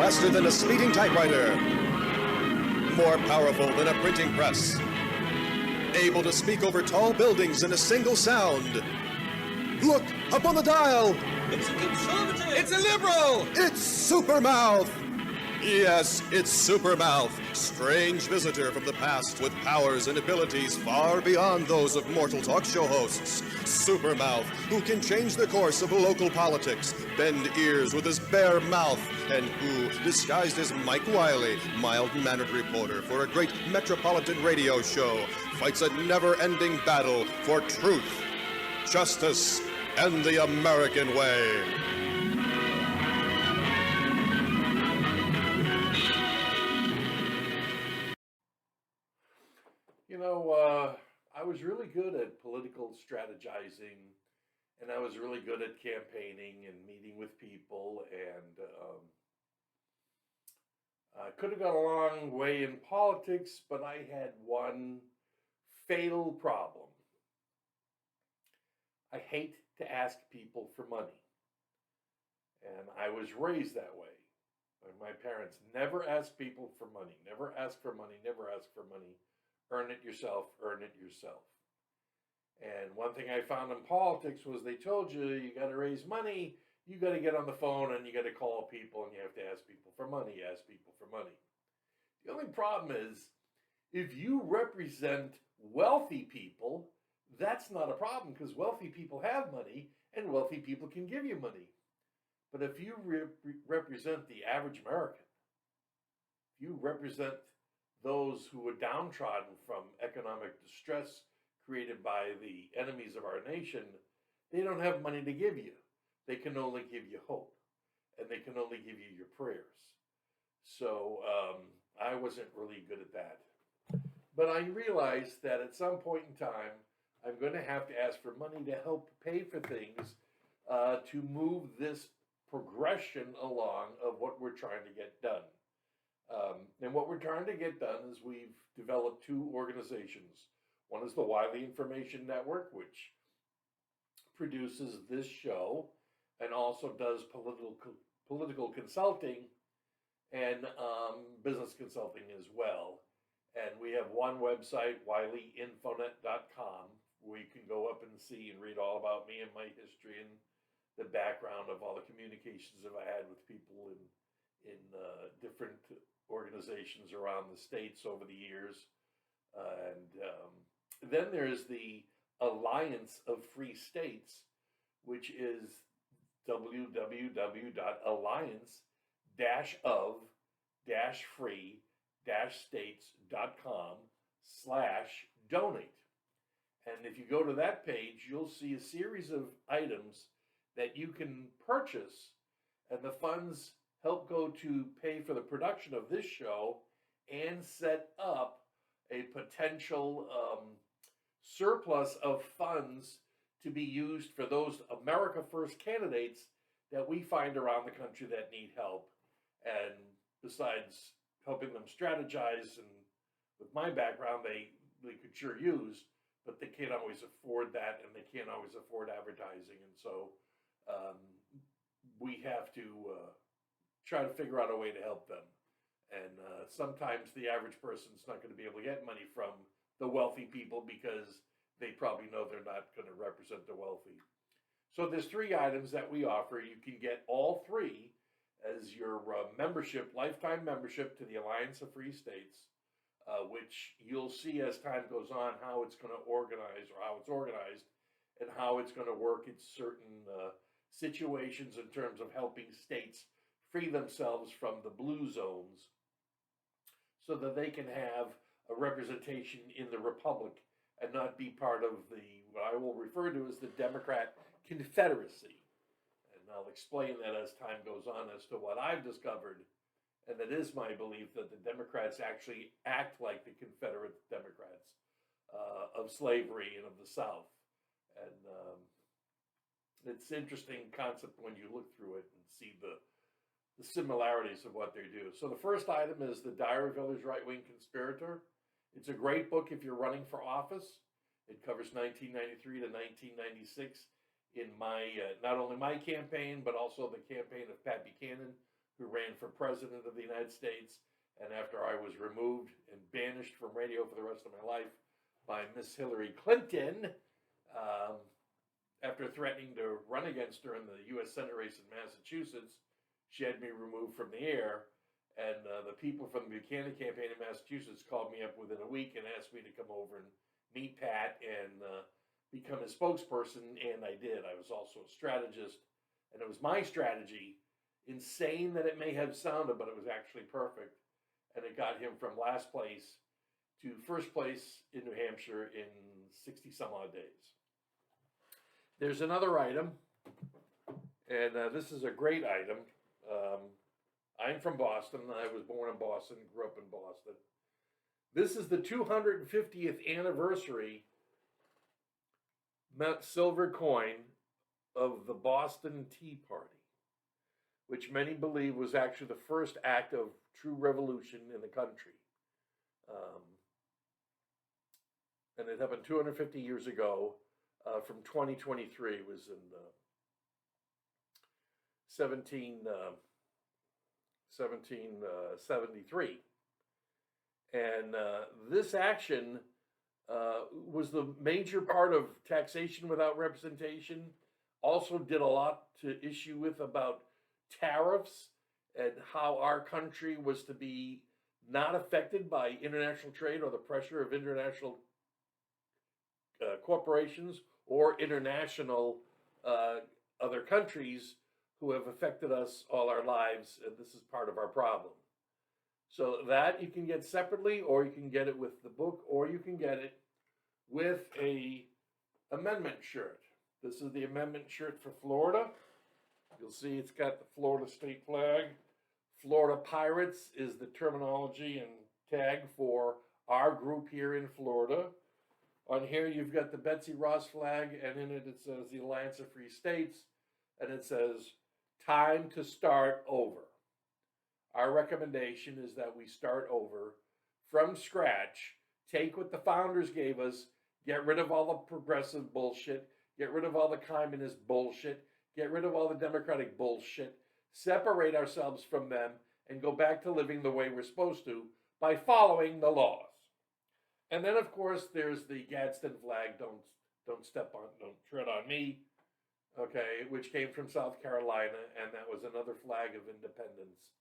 faster than a speeding typewriter, more powerful than a printing press, able to speak over tall buildings in a single sound. Look, up on the dial! It's a conservative! It's a liberal! It's Supermouth! Yes, it's Supermouth, strange visitor from the past with powers and abilities far beyond those of mortal talk show hosts. Supermouth, who can change the course of local politics, bend ears with his bare mouth, and who, disguised as Mike Wiley, mild-mannered reporter for a great metropolitan radio show, fights a never-ending battle for truth, justice, and the American way. You know, I was really good at political strategizing, and I was really good at campaigning and meeting with people, and I could have gone a long way in politics, but I had one fatal problem. I hate to ask people for money, and I was raised that way. My parents never asked people for money, never ask for money, never ask for money. Earn it yourself, earn it yourself. And one thing I found in politics was they told you got to raise money, you got to get on the phone and you got to call people and you have to ask people for money, ask people for money. The only problem is if you represent wealthy people, that's not a problem because wealthy people have money and wealthy people can give you money. But if you represent the average American, if you represent those who were downtrodden from economic distress created by the enemies of our nation, they don't have money to give you. They can only give you hope, and they can only give you your prayers. So I wasn't really good at that. But I realized that at some point in time, I'm going to have to ask for money to help pay for things to move this progression along of what we're trying to get done. And what we're trying to get done is we've developed two organizations. One is the Wiley Information Network, which produces this show and also does political consulting and business consulting as well. And we have one website, wileyinfonet.com, where you can go up and see and read all about me and my history and the background of all the communications that I had with people in different organizations around the states over the years. And then there's the Alliance of Free States, which is www.alliance-free-states.com/donate. And if you go to that page, you'll see a series of items that you can purchase, and the funds help go to pay for the production of this show and set up a potential surplus of funds to be used for those America First candidates that we find around the country that need help. And besides helping them strategize, and with my background, they could sure use, but they can't always afford that, and they can't always afford advertising. And so we have to try to figure out a way to help them. And sometimes the average person's not going to be able to get money from the wealthy people because they probably know they're not going to represent the wealthy. So there's three items that we offer. You can get all three as your membership, lifetime membership to the Alliance of Free States, which you'll see as time goes on how it's going to organize, or how it's organized, and how it's going to work in certain situations in terms of helping states free themselves from the blue zones so that they can have a representation in the Republic and not be part of what I will refer to as the Democrat Confederacy. And I'll explain that as time goes on as to what I've discovered. And it is my belief that the Democrats actually act like the Confederate Democrats of slavery and of the South. And it's an interesting concept when you look through it and see the similarities of what they do. So the first item is The Diary of Hitler's Right-Wing Conspirator. It's a great book if you're running for office. It covers 1993 to 1996 in my not only my campaign, but also the campaign of Pat Buchanan, who ran for president of the United States. And after I was removed and banished from radio for the rest of my life by Miss Hillary Clinton, after threatening to run against her in the U.S. Senate race in Massachusetts, she had me removed from the air. And the people from the Buchanan campaign in Massachusetts called me up within a week and asked me to come over and meet Pat and become his spokesperson, and I did. I was also a strategist, and it was my strategy, insane that it may have sounded, but it was actually perfect, and it got him from last place to first place in New Hampshire in 60 some odd days. There's another item, and this is a great item. I'm from Boston. I was born in Boston, grew up in Boston. This is the 250th anniversary silver coin of the Boston Tea Party, which many believe was actually the first act of true revolution in the country. And it happened 250 years ago, from 2023. It was in 1773. And this action was the major part of taxation without representation. Also did a lot to issue with about tariffs and how our country was to be not affected by international trade or the pressure of international corporations or international other countries who have affected us all our lives, and this is part of our problem. So that you can get separately, or you can get it with the book, or you can get it with a amendment shirt. This is the amendment shirt for Florida. You'll see it's got the Florida state flag. Florida Pirates is the terminology and tag for our group here in Florida. On here you've got the Betsy Ross flag, and in it says the Alliance of Free States, and it says, time to start over. Our recommendation is that we start over from scratch, take what the founders gave us, get rid of all the progressive bullshit, get rid of all the communist bullshit, get rid of all the democratic bullshit, separate ourselves from them, and go back to living the way we're supposed to by following the laws. And then, of course, there's the Gadsden flag, don't tread on me, okay, which came from South Carolina, and that was another flag of independence.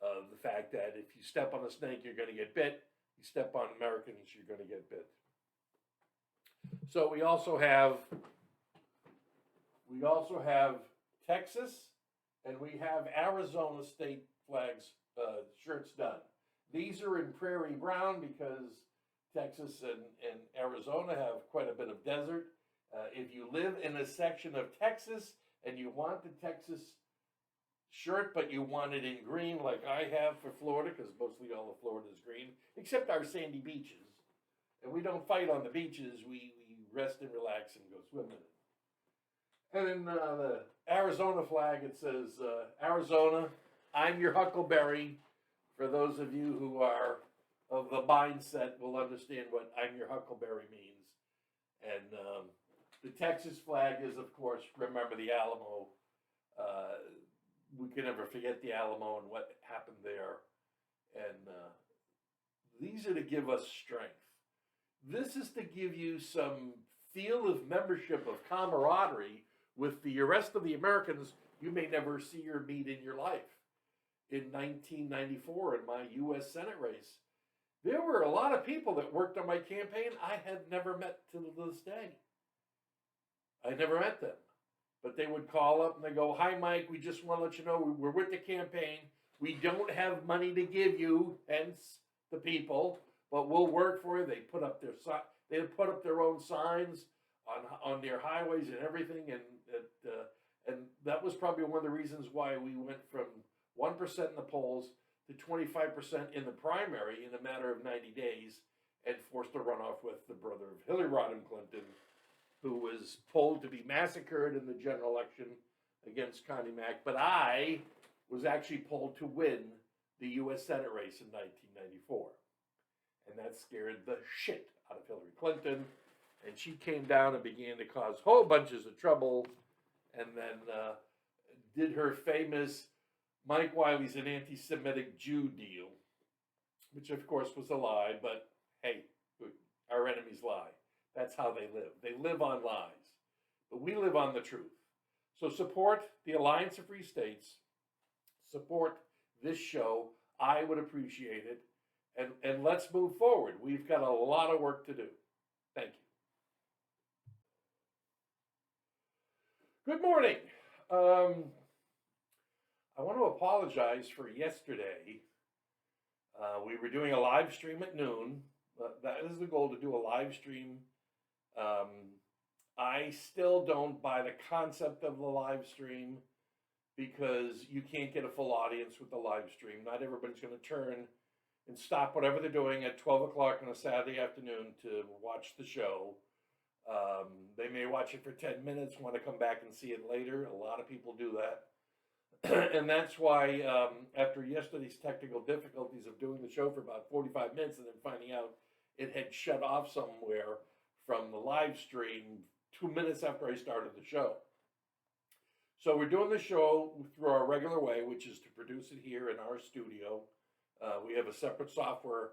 The fact that if you step on a snake, you're going to get bit. You step on Americans, you're going to get bit. So we also have Texas, and we have Arizona state flags shirts done. These are in prairie brown because Texas and Arizona have quite a bit of desert. If you live in a section of Texas and you want the Texas shirt, but you want it in green like I have for Florida, because mostly all of Florida is green, except our sandy beaches. And we don't fight on the beaches. We rest and relax and go swimming in it. And then the Arizona flag, it says, Arizona, I'm your huckleberry. For those of you who are of the mindset will understand what I'm your huckleberry means. And the Texas flag is, of course, remember the Alamo. We can never forget the Alamo and what happened there. And these are to give us strength. This is to give you some feel of membership, of camaraderie with the rest of the Americans you may never see or meet in your life. In 1994, in my U.S. Senate race, there were a lot of people that worked on my campaign I had never met to this day. I never met them. But they would call up and they go, hi, Mike, we just want to let you know we're with the campaign. We don't have money to give you, hence the people, but we'll work for you. They put up their own signs on their highways and everything. And that was probably one of the reasons why we went from 1% in the polls to 25% in the primary in a matter of 90 days and forced a runoff with the brother of Hillary Rodham Clinton, who was polled to be massacred in the general election against Connie Mack. But I was actually polled to win the U.S. Senate race in 1994. And that scared the shit out of Hillary Clinton. And she came down and began to cause whole bunches of trouble. And then did her famous Mike Wiley's an anti-Semitic Jew deal, which of course was a lie, but hey, our enemies lie. That's how they live. They live on lies, but we live on the truth. So support the Alliance of Free States, support this show. I would appreciate it. And let's move forward. We've got a lot of work to do. Thank you. Good morning. I want to apologize for yesterday. We were doing a live stream at noon. That is the goal, to do a live stream. I still don't buy the concept of the live stream because you can't get a full audience with the live stream. Not everybody's going to turn and stop whatever they're doing at 12 o'clock on a Saturday afternoon to watch the show. They may watch it for 10 minutes, want to come back and see it later. A lot of people do that. And that's why after yesterday's technical difficulties of doing the show for about 45 minutes and then finding out it had shut off somewhere from the live stream 2 minutes after I started the show. So we're doing the show through our regular way, which is to produce it here in our studio. We have a separate software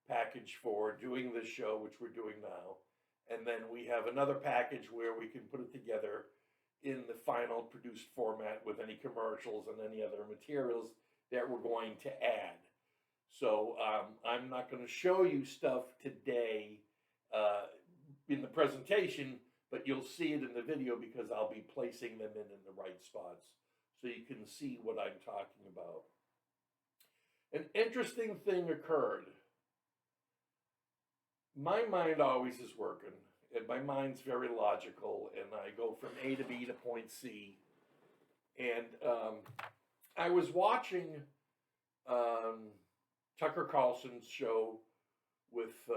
package for doing this show, which we're doing now. And then we have another package where we can put it together in the final produced format with any commercials and any other materials that we're going to add. So I'm not going to show you stuff today in the presentation, but you'll see it in the video because I'll be placing them in the right spots so you can see what I'm talking about. An interesting thing occurred. My mind always is working, and my mind's very logical, and I go from A to B to point C. And I was watching Tucker Carlson's show with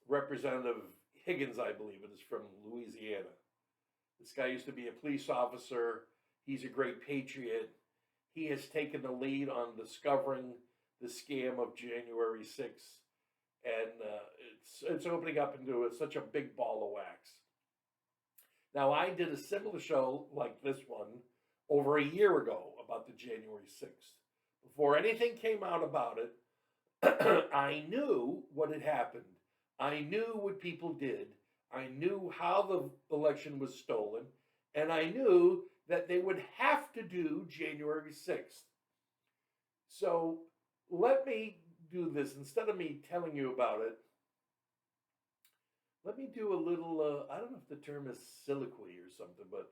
Representative Higgins, I believe it is, from Louisiana. This guy used to be a police officer. He's a great patriot. He has taken the lead on discovering the scam of January 6th. And it's opening up into such a big ball of wax. Now, I did a similar show like this one over a year ago about the January 6th. Before anything came out about it, I knew what had happened. I knew what people did. I knew how the election was stolen. And I knew that they would have to do January 6th. So let me do this. Instead of me telling you about it, let me do a little, I don't know if the term is soliloquy or something, but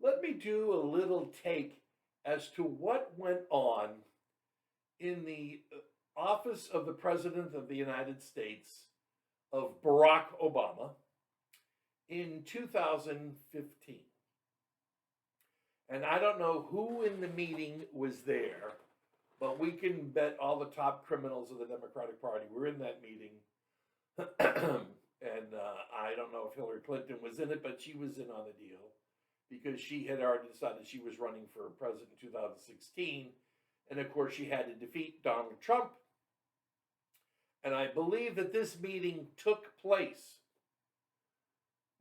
let me do a little take as to what went on in the office of the President of the United States of Barack Obama in 2015. And I don't know who in the meeting was there, but we can bet all the top criminals of the Democratic Party were in that meeting. And I don't know if Hillary Clinton was in it, but she was in on the deal because she had already decided she was running for president in 2016. And of course, she had to defeat Donald Trump. And I believe that this meeting took place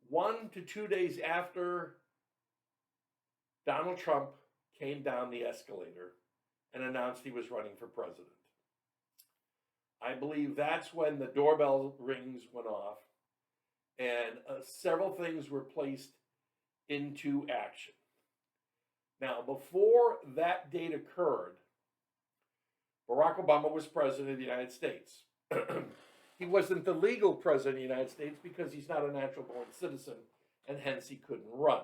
1 to 2 days after Donald Trump came down the escalator and announced he was running for president. I believe that's when the doorbell rings went off and several things were placed into action. Now, before that date occurred, Barack Obama was president of the United States. He wasn't the legal president of the United States because he's not a natural-born citizen, and hence he couldn't run.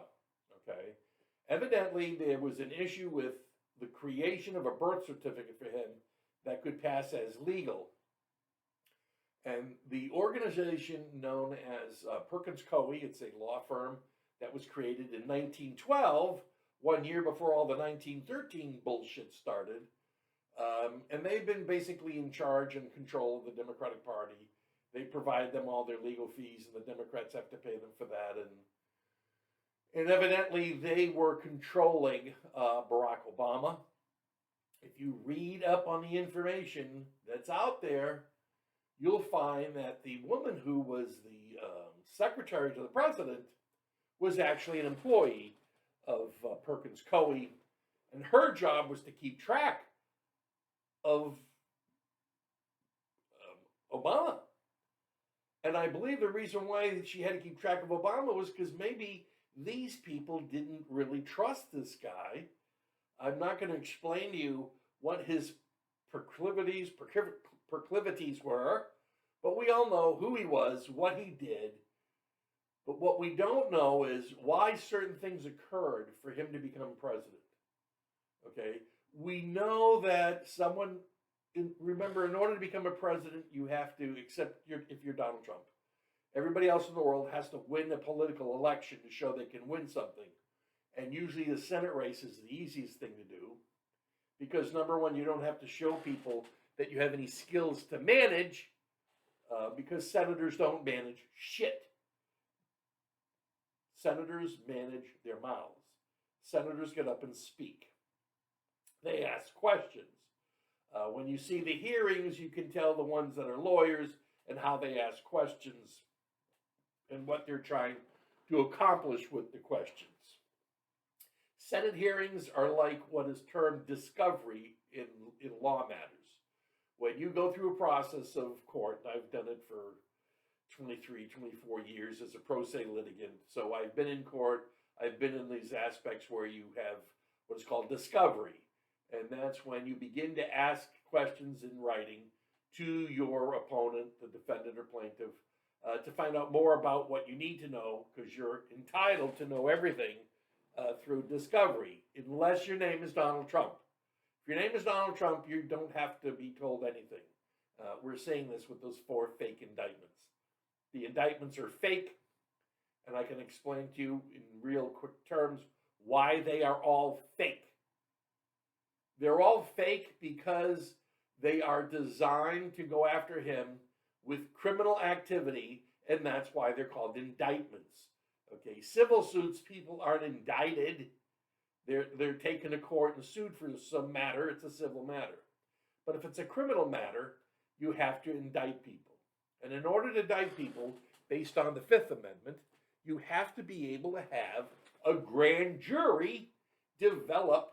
Okay? Evidently, there was an issue with the creation of a birth certificate for him that could pass as legal. And the organization known as Perkins Coie, it's a law firm that was created in 1912, 1 year before all the 1913 bullshit started. And they've been basically in charge and control of the Democratic Party. They provide them all their legal fees, and the Democrats have to pay them for that. And evidently, they were controlling Barack Obama. If you read up on the information that's out there, you'll find that the woman who was the secretary to the president was actually an employee of Perkins Coie. And her job was to keep track of Obama. And I believe the reason why she had to keep track of Obama was because maybe these people didn't really trust this guy. I'm not going to explain to you what his proclivities were, but we all know who he was, what he did. But what we don't know is why certain things occurred for him to become president. Okay? We know that remember, in order to become a president, you have to if you're Donald Trump. Everybody else in the world has to win a political election to show they can win something. And usually the Senate race is the easiest thing to do because, number one, you don't have to show people that you have any skills to manage because senators don't manage shit. Senators manage their mouths. Senators get up and speak. They ask questions. When you see the hearings, you can tell the ones that are lawyers and how they ask questions and what they're trying to accomplish with the questions. Senate hearings are like what is termed discovery in law matters. When you go through a process of court, I've done it for 23, 24 years as a pro se litigant. So I've been in court. I've been in these aspects where you have what is called discovery. And that's when you begin to ask questions in writing to your opponent, the defendant or plaintiff, to find out more about what you need to know because you're entitled to know everything through discovery, unless your name is Donald Trump. If your name is Donald Trump, you don't have to be told anything. We're seeing this with those 4 fake indictments. The indictments are fake, and I can explain to you in real quick terms why they are all fake. They're all fake because they are designed to go after him with criminal activity, and that's why they're called indictments. Okay, civil suits, people aren't indicted. They're taken to court and sued for some matter. It's a civil matter. But if it's a criminal matter, you have to indict people. And in order to indict people, based on the Fifth Amendment, you have to be able to have a grand jury develop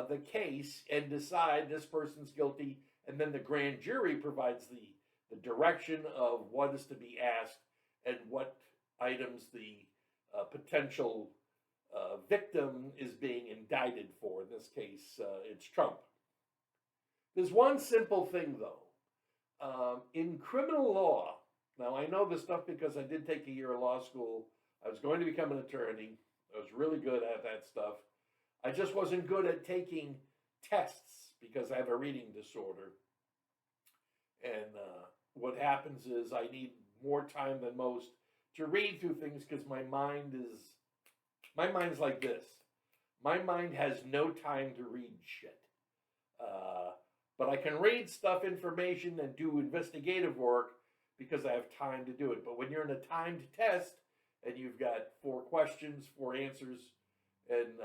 the case and decide this person's guilty, and then the grand jury provides the direction of what is to be asked and what items the potential victim is being indicted for. In this case, it's Trump. There's one simple thing, though. In criminal law, now I know this stuff because I did take a year of law school. I was going to become an attorney. I was really good at that stuff. I just wasn't good at taking tests because I have a reading disorder. And what happens is I need more time than most to read through things because my mind's like this. My mind has no time to read shit. But I can read stuff, information, and do investigative work because I have time to do it. But when you're in a timed test and you've got 4 questions, 4 answers, and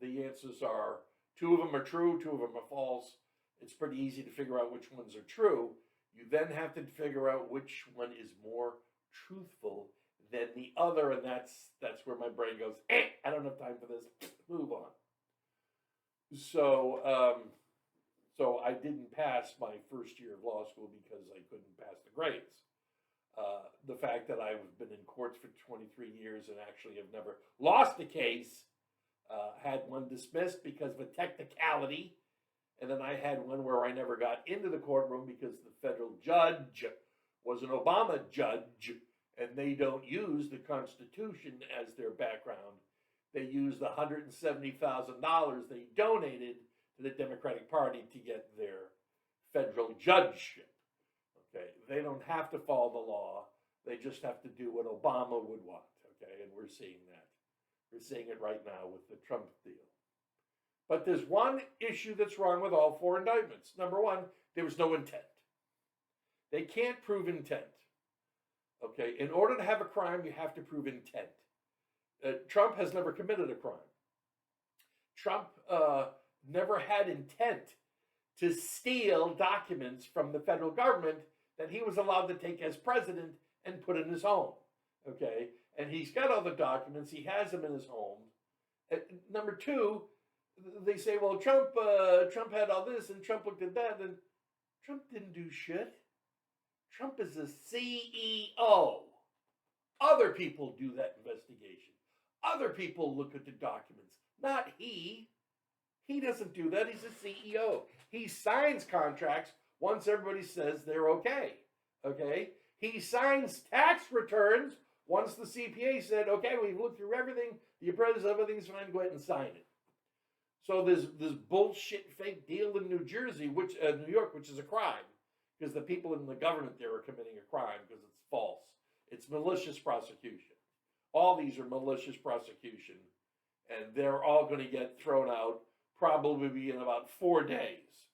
the answers are 2 of them are true, 2 of them are false, it's pretty easy to figure out which ones are true. You then have to figure out which one is more truthful than the other, and that's where my brain goes, I don't have time for this, move on. So I didn't pass my first year of law school because I couldn't pass the grades. The fact that I've been in courts for 23 years and actually have never lost a case, had one dismissed because of a technicality, and then I had one where I never got into the courtroom because the federal judge was an Obama judge, and they don't use the Constitution as their background. They use the $170,000 they donated to the Democratic Party to get their federal judgeship. Okay, they don't have to follow the law. They just have to do what Obama would want. Okay, and we're seeing that. We're seeing it right now with the Trump deal. But there's one issue that's wrong with all 4 indictments. Number one, there was no intent. They can't prove intent. Okay, in order to have a crime, you have to prove intent. Trump has never committed a crime. Trump never had intent to steal documents from the federal government that he was allowed to take as president and put in his home. Okay, and he's got all the documents. He has them in his home. Number 2, they say, well, Trump had all this, and Trump looked at that, and Trump didn't do shit. Trump is a CEO. Other people do that investigation. Other people look at the documents, not he. He doesn't do that. He's a CEO. He signs contracts once everybody says they're okay. Okay? He signs tax returns once the CPA said, okay, we've looked through everything, the appraisal, everything's fine, go ahead and sign it. So there's this bullshit fake deal in New York, which is a crime, because the people in the government there are committing a crime because it's false. It's malicious prosecution. All these are malicious prosecution, and they're all going to get thrown out probably in about 4 days,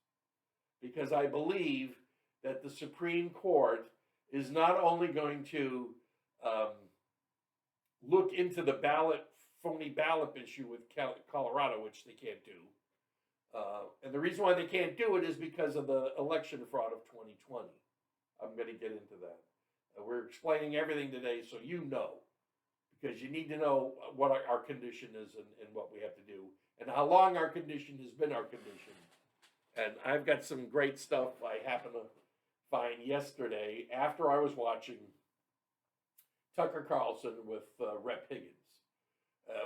because I believe that the Supreme Court is not only going to look into the phony ballot issue with Colorado, which they can't do. And the reason why they can't do it is because of the election fraud of 2020. I'm going to get into that. We're explaining everything today so you know, because you need to know what our condition is and what we have to do, and how long our condition has been our condition. And I've got some great stuff I happened to find yesterday after I was watching Tucker Carlson with Rep. Higgins,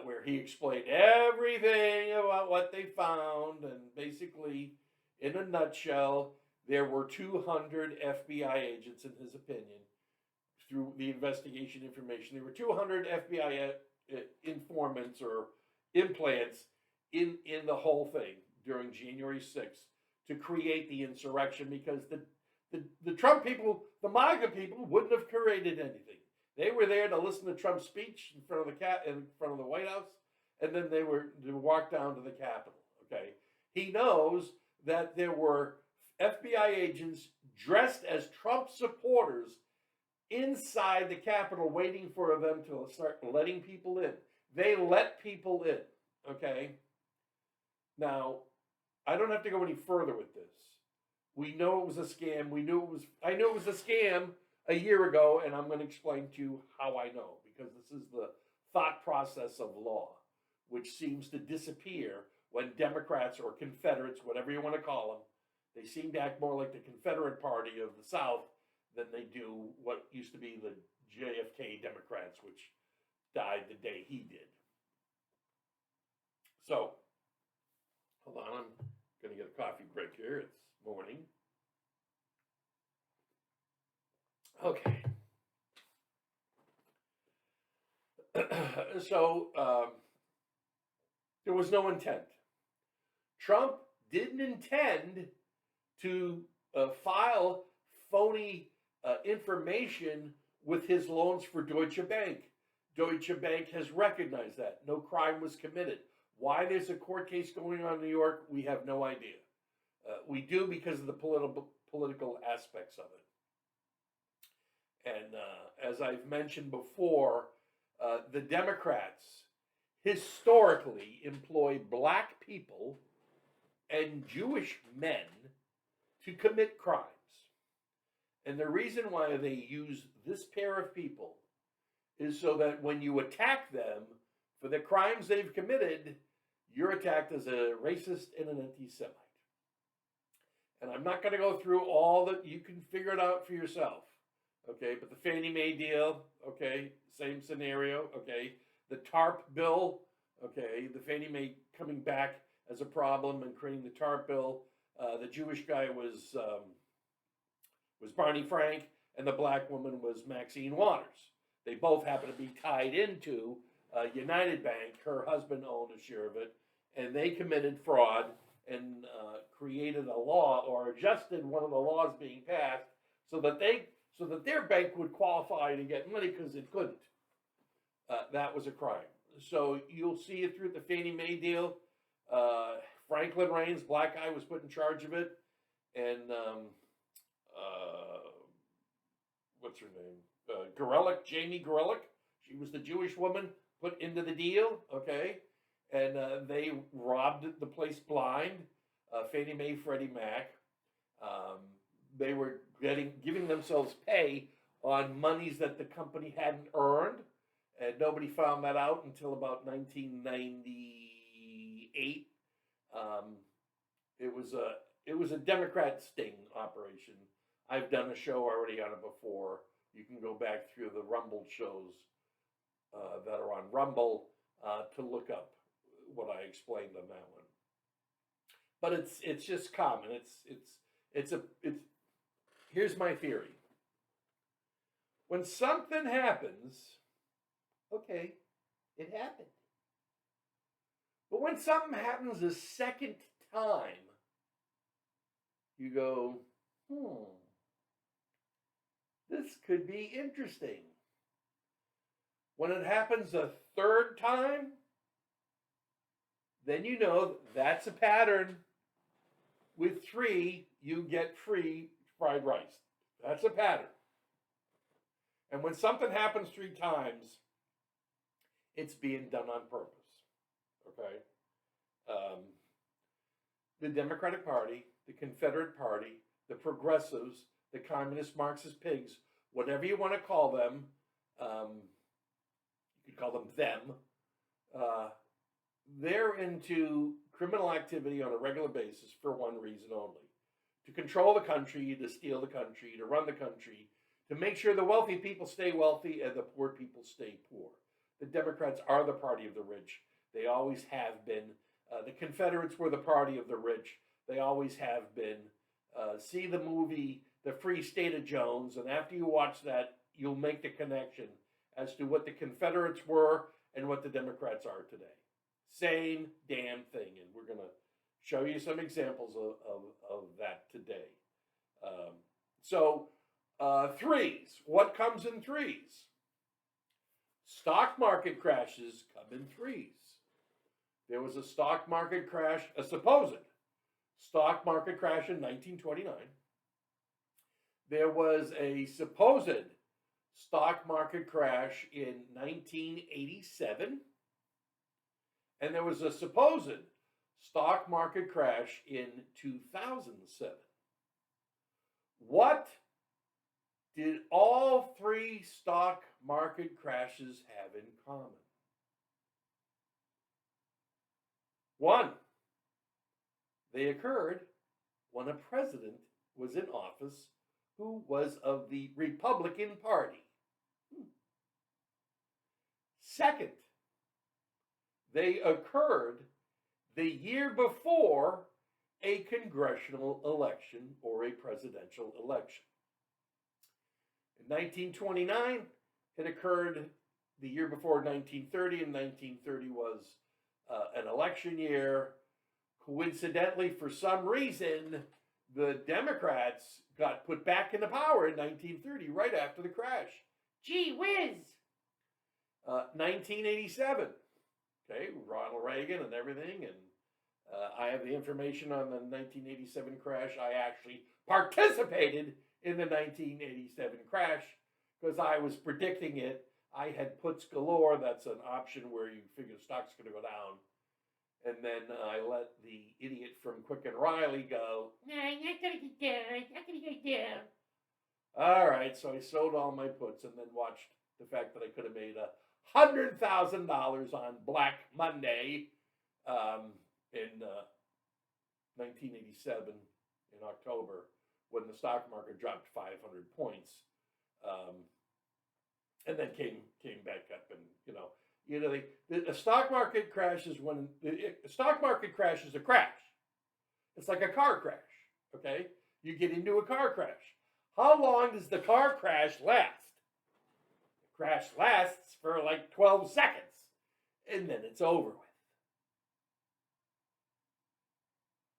where he explained everything about what they found, and basically, in a nutshell, there were 200 FBI agents, in his opinion, through the investigation information. There were 200 FBI informants or implants in the whole thing during January 6th to create the insurrection, because the Trump people, the MAGA people, wouldn't have created anything. They were there to listen to Trump's speech in front of the White House, and then they were to walk down to the Capitol. Okay, he knows that there were FBI agents dressed as Trump supporters inside the Capitol, waiting for them to start letting people in. They let people in. Okay. Now, I don't have to go any further with this. We know it was a scam. I knew it was a scam a year ago, and I'm going to explain to you how I know, because this is the thought process of law, which seems to disappear when Democrats or Confederates, whatever you want to call them, they seem to act more like the Confederate Party of the South than they do what used to be the JFK Democrats, which died the day he did. So, hold on, I'm going to get a coffee break here. It's morning. Okay. So, there was no intent. Trump didn't intend to file phony information with his loans for Deutsche Bank. Deutsche Bank has recognized that. No crime was committed. Why there's a court case going on in New York, we have no idea. We do because of the political aspects of it. And as I've mentioned before, the Democrats historically employ black people and Jewish men to commit crimes. And the reason why they use this pair of people is so that when you attack them for the crimes they've committed, you're attacked as a racist and an anti-Semite. And I'm not going to go through all that. You can figure it out for yourself. Okay, but the Fannie Mae deal, okay, same scenario, okay. The TARP bill, okay, the Fannie Mae coming back as a problem and creating the TARP bill. The Jewish guy was Barney Frank, and the black woman was Maxine Waters. They both happen to be tied into United Bank. Her husband owned a share of it, and they committed fraud and created a law, or adjusted one of the laws being passed so that their bank would qualify to get money because it couldn't. That was a crime. So you'll see it through the Fannie Mae deal. Franklin Raines, black guy, was put in charge of it. And what's her name? Jamie Gorelick. She was the Jewish woman put into the deal, okay? And they robbed the place blind. Fannie Mae, Freddie Mac. They were giving themselves pay on monies that the company hadn't earned, and nobody found that out until about 1998, It was a Democrat sting operation. I've done a show already on it before. You can go back through the Rumble shows that are on Rumble to look up what I explained on that one. But it's just common. It's here's my theory. When something happens, okay, it happened. But when something happens a second time, you go, this could be interesting. When it happens a third time, then you know that's a pattern. With 3, you get free fried rice. That's a pattern. And when something happens 3 times, it's being done on purpose. Okay? The Democratic Party, the Confederate Party, the Progressives, the Communist Marxist pigs, whatever you want to call them, you could call them they're into criminal activity on a regular basis for one reason only: to control the country, to steal the country, to run the country, to make sure the wealthy people stay wealthy and the poor people stay poor. The Democrats are the party of the rich. They always have been. The Confederates were the party of the rich. They always have been. See the movie The Free State of Jones, and after you watch that, you'll make the connection as to what the Confederates were and what the Democrats are today. Same damn thing, and we're going to show you some examples of that today. Threes. What comes in threes? Stock market crashes come in threes. There was a stock market crash, a supposed stock market crash in 1929. There was a supposed stock market crash in 1987. And there was a supposed stock market crash in 2007. What did all 3 stock market crashes have in common? 1, they occurred when a president was in office who was of the Republican Party. Second, they occurred the year before a congressional election or a presidential election. In 1929, it occurred the year before 1930, and 1930 was an election year. Coincidentally, for some reason, the Democrats got put back into power in 1930, right after the crash. Gee whiz! 1987. Okay, Ronald Reagan and everything, and I have the information on the 1987 crash. I actually participated in the 1987 crash because I was predicting it. I had puts galore. That's an option where you figure the stock's going to go down. And then I let the idiot from Quick and Riley go, "No, not going to go down. Not going to go down." All right, so I sold all my puts and then watched the fact that I could have made $100,000 on Black Monday in 1987 in October when the stock market dropped 500 points, and then came back up. And the stock market crashes when the stock market crash is a crash. It's like a car crash. Okay, you get into a car crash. How long does the car crash last? The crash lasts for like 12 seconds, and then it's over with.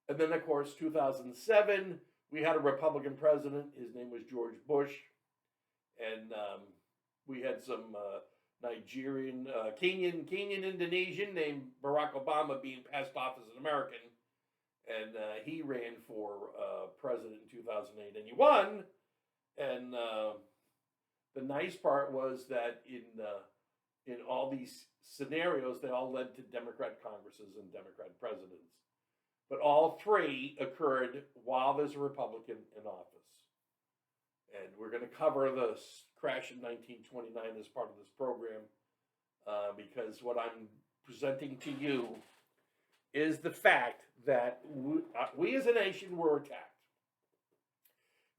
And then, of course, 2007, we had a Republican president. His name was George Bush. And we had some Nigerian, Kenyan Indonesian named Barack Obama being passed off as an American. And he ran for president in 2008, and he won. And the nice part was that in all these scenarios, they all led to Democrat Congresses and Democrat presidents. But all 3 occurred while there's a Republican in office. And we're going to cover the crash in 1929 as part of this program because what I'm presenting to you is the fact that we as a nation were attacked.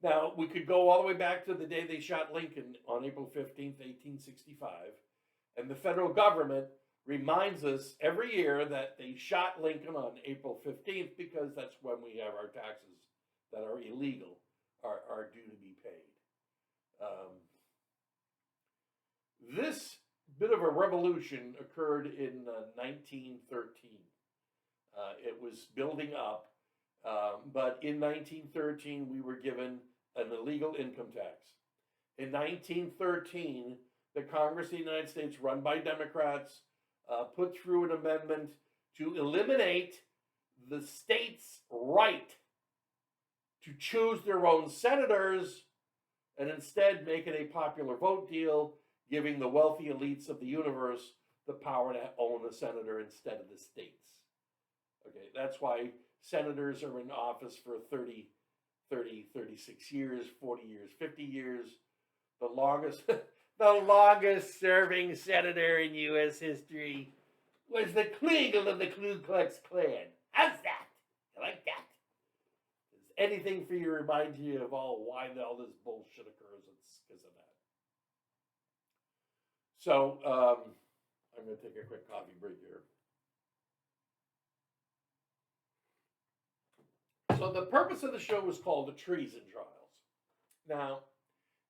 Now, we could go all the way back to the day they shot Lincoln on April 15th, 1865, and the federal government reminds us every year that they shot Lincoln on April 15th because that's when we have our taxes that are illegal are due to be paid. This bit of a revolution occurred in 1913. It was building up, but in 1913 we were given an illegal income tax. In 1913, the Congress of the United States, run by Democrats, put through an amendment to eliminate the state's right to choose their own senators and instead make it a popular vote deal, giving the wealthy elites of the universe the power to own a senator instead of the states. Okay, that's why senators are in office for 30, 36 years, 40 years, 50 years. The longest serving senator in U.S. history was the Kleagle of the Ku Klux Klan. How's that? You like that? Is anything for you to remind you of why all this bullshit occurs? It's because of that. So, I'm going to take a quick coffee break here. So the purpose of the show was called the Treason Trials. Now,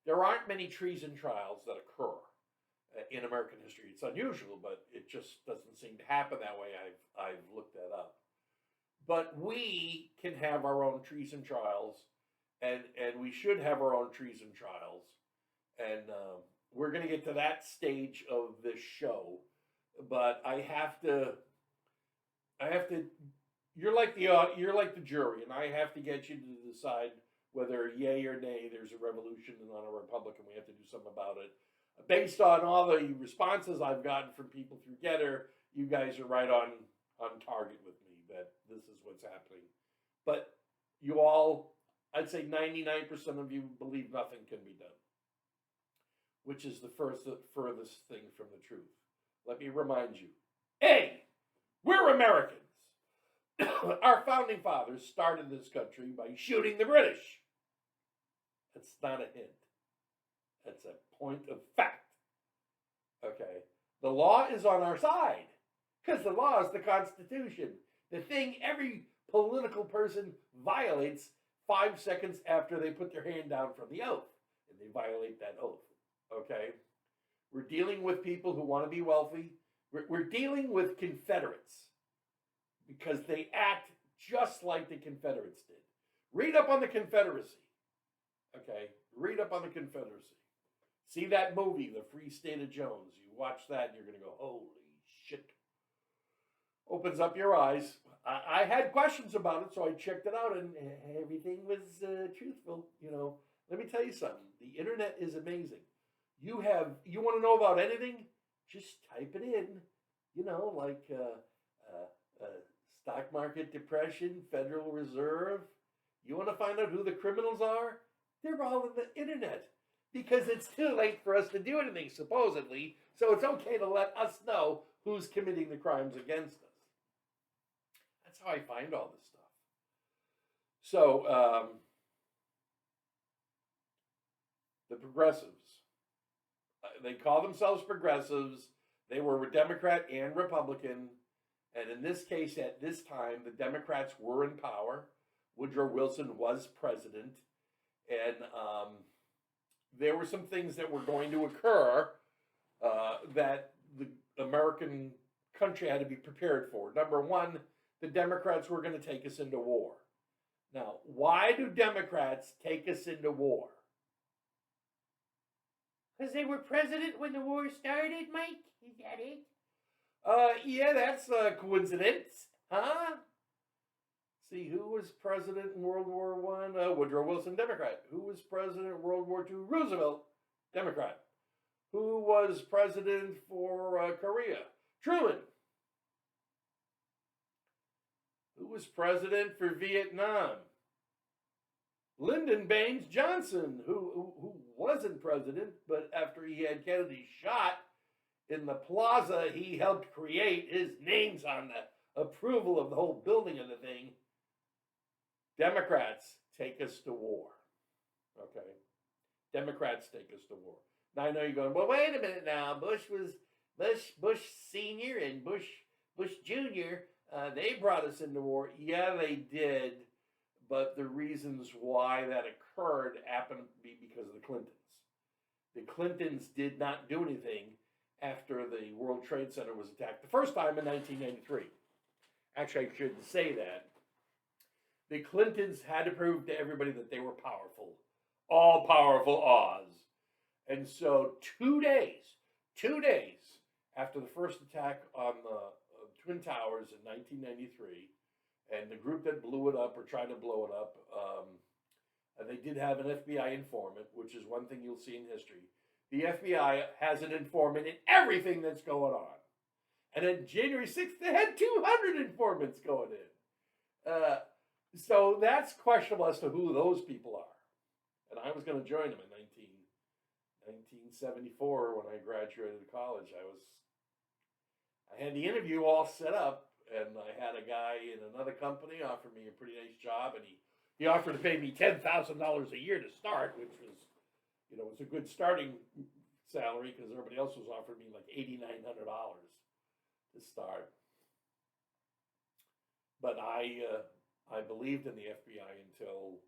there aren't many treason trials that occur in American history. It's unusual, but it just doesn't seem to happen that way. I've looked that up. But we can have our own treason trials, and we should have our own treason trials. And we're going to get to that stage of this show. But I have to. You're like the jury, and I have to get you to decide whether yay or nay there's a revolution and not a republic, and we have to do something about it. Based on all the responses I've gotten from people through Getter, you guys are right on target with me that this is what's happening. But you all, I'd say 99% of you believe nothing can be done, which is the furthest thing from the truth. Let me remind you, A, we're Americans. Our founding fathers started this country by shooting the British. That's not a hint. That's a point of fact. Okay. The law is on our side because the law is the Constitution. The thing every political person violates 5 seconds after they put their hand down from the oath, and they violate that oath. Okay. We're dealing with people who want to be wealthy. We're dealing with Confederates, because they act just like the Confederates did. Read up on the Confederacy. Okay? Read up on the Confederacy. See that movie, The Free State of Jones. You watch that and you're going to go, holy shit. Opens up your eyes. I had questions about it, so I checked it out, and everything was truthful. Let me tell you something. The internet is amazing. You want to know about anything? Just type it in. Stock market depression, Federal Reserve. You want to find out who the criminals are? They're all on the internet because it's too late for us to do anything, supposedly. So it's okay to let us know who's committing the crimes against us. That's how I find all this stuff. So, the progressives. They call themselves progressives. They were Democrat and Republican. And in this case, at this time, the Democrats were in power. Woodrow Wilson was president. And there were some things that were going to occur that the American country had to be prepared for. Number one, the Democrats were going to take us into war. Now, why do Democrats take us into war? Because they were president when the war started, Mike? Is that it? Yeah, that's a coincidence, huh? See, who was president in World War I? Woodrow Wilson, Democrat. Who was president in World War II? Roosevelt, Democrat. Who was president for Korea? Truman. Who was president for Vietnam? Lyndon Baines Johnson, who wasn't president, but after he had Kennedy shot in the plaza he helped create, his name's on approval of the whole building of the thing, Democrats take us to war. Okay? Democrats take us to war. Now I know you're going, well, wait a minute now. Bush Senior and Bush Junior, they brought us into war. Yeah, they did. But the reasons why that occurred happened to be because of the Clintons. The Clintons did not do anything after the World Trade Center was attacked the first time in 1993. Actually, I shouldn't say that. The Clintons had to prove to everybody that they were powerful. All-powerful Oz. And so 2 days after the first attack on the Twin Towers in 1993, and the group that blew it up or tried to blow it up, they did have an FBI informant, which is one thing you'll see in history. The FBI has an informant in everything that's going on. And on January 6th, they had 200 informants going in. So that's questionable as to who those people are. And I was going to join them in 1974 when I graduated college. I had the interview all set up, and I had a guy in another company offer me a pretty nice job, and he offered to pay me $10,000 a year to start, which was, was a good starting salary because everybody else was offering me like $8,900 to start. But I believed in the FBI until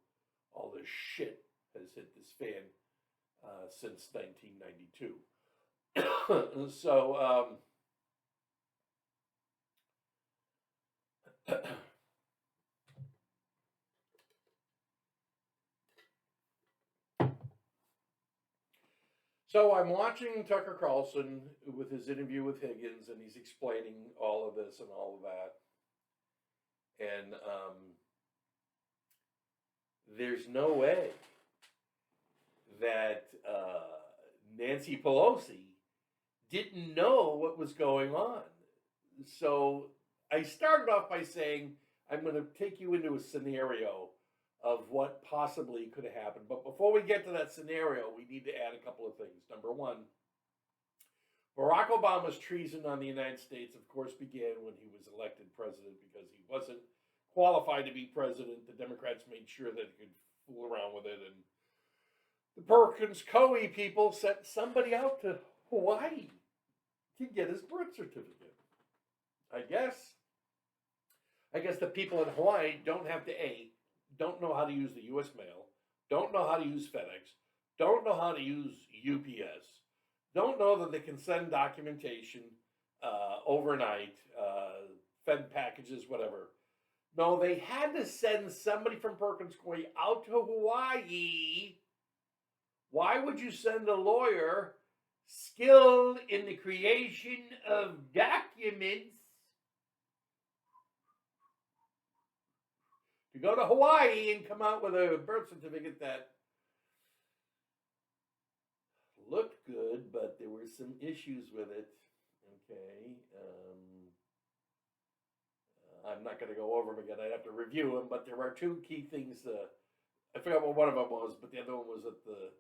all this shit has hit this fan since 1992. So, so I'm watching Tucker Carlson with his interview with Higgins, and he's explaining all of this and all of that. And there's no way that Nancy Pelosi didn't know what was going on. So I started off by saying, I'm going to take you into a scenario of what possibly could have happened. But before we get to that scenario, we need to add a couple of things. Number one, Barack Obama's treason on the United States, of course, began when he was elected president because he wasn't qualified to be president. The Democrats made sure that they could fool around with it. And the Perkins Coie people sent somebody out to Hawaii to get his birth certificate. I guess the people in Hawaii don't know how to use the U.S. mail, don't know how to use FedEx, don't know how to use UPS, don't know that they can send documentation overnight, Fed packages, whatever. No, they had to send somebody from Perkins Coie out to Hawaii. Why would you send a lawyer skilled in the creation of documents to go to Hawaii and come out with a birth certificate that looked good, but there were some issues with it? Okay. I'm not going to go over them again. I'd have to review them, but there are two key things. I forgot what one of them was, but the other one was that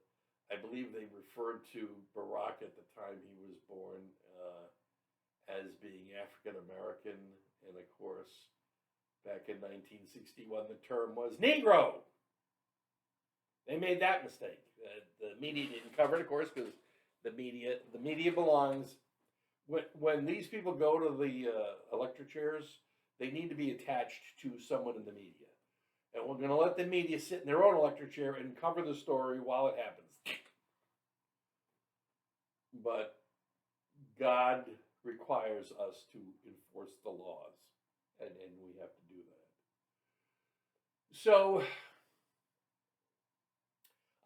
I believe they referred to Barack at the time he was born as being African American, and of course, back in 1961, the term was Negro. They made that mistake. The media didn't cover it, of course, because the media belongs. When these people go to the electric chairs, they need to be attached to someone in the media. And we're going to let the media sit in their own electric chair and cover the story while it happens. But God requires us to enforce the laws, and we have to do that. So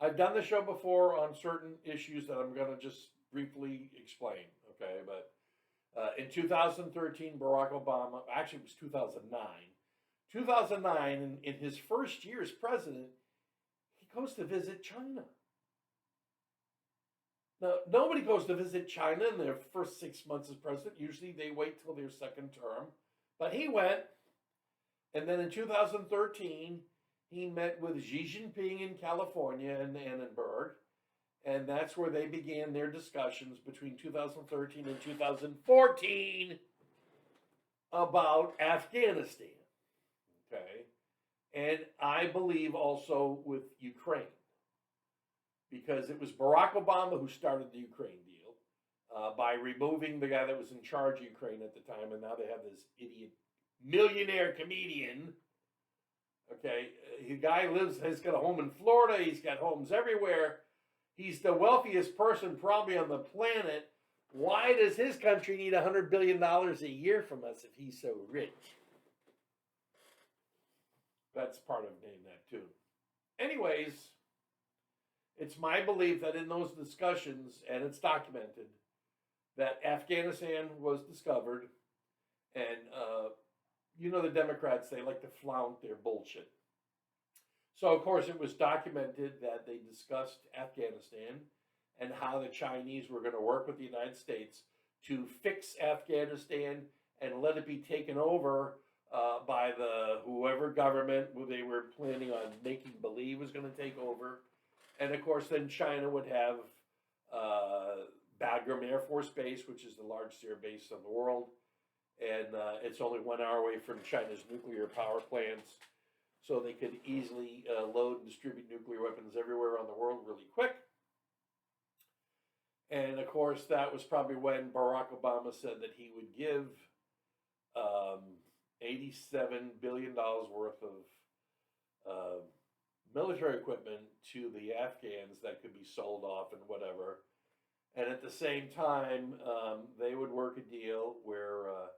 I've done the show before on certain issues that I'm going to just briefly explain, okay? But in 2013, Barack Obama, actually it was 2009. 2009, in his first year as president, he goes to visit China. Now, nobody goes to visit China in their first 6 months as president. Usually they wait till their second term. But he went, and then in 2013, he met with Xi Jinping in California in Annenberg, and that's where they began their discussions between 2013 and 2014 about Afghanistan. Okay. And I believe also with Ukraine, because it was Barack Obama who started the Ukraine deal by removing the guy that was in charge of Ukraine at the time, and now they have this idiot millionaire comedian. Okay, the guy has got a home in Florida. He's got homes everywhere. He's the wealthiest person probably on the planet. Why does his country need $100 billion a year from us if he's so rich? That's part of Name That Tune. Anyways, it's my belief that in those discussions, and it's documented, that Afghanistan was discovered, and the Democrats, they like to flaunt their bullshit. So, of course, it was documented that they discussed Afghanistan and how the Chinese were going to work with the United States to fix Afghanistan and let it be taken over by the whoever government who they were planning on making believe was going to take over. And, of course, then China would have Bagram Air Force Base, which is the largest air base in the world. And it's only 1 hour away from China's nuclear power plants. So they could easily load and distribute nuclear weapons everywhere around the world really quick. And, of course, that was probably when Barack Obama said that he would give $87 billion worth of military equipment to the Afghans that could be sold off and whatever. And at the same time, they would work a deal where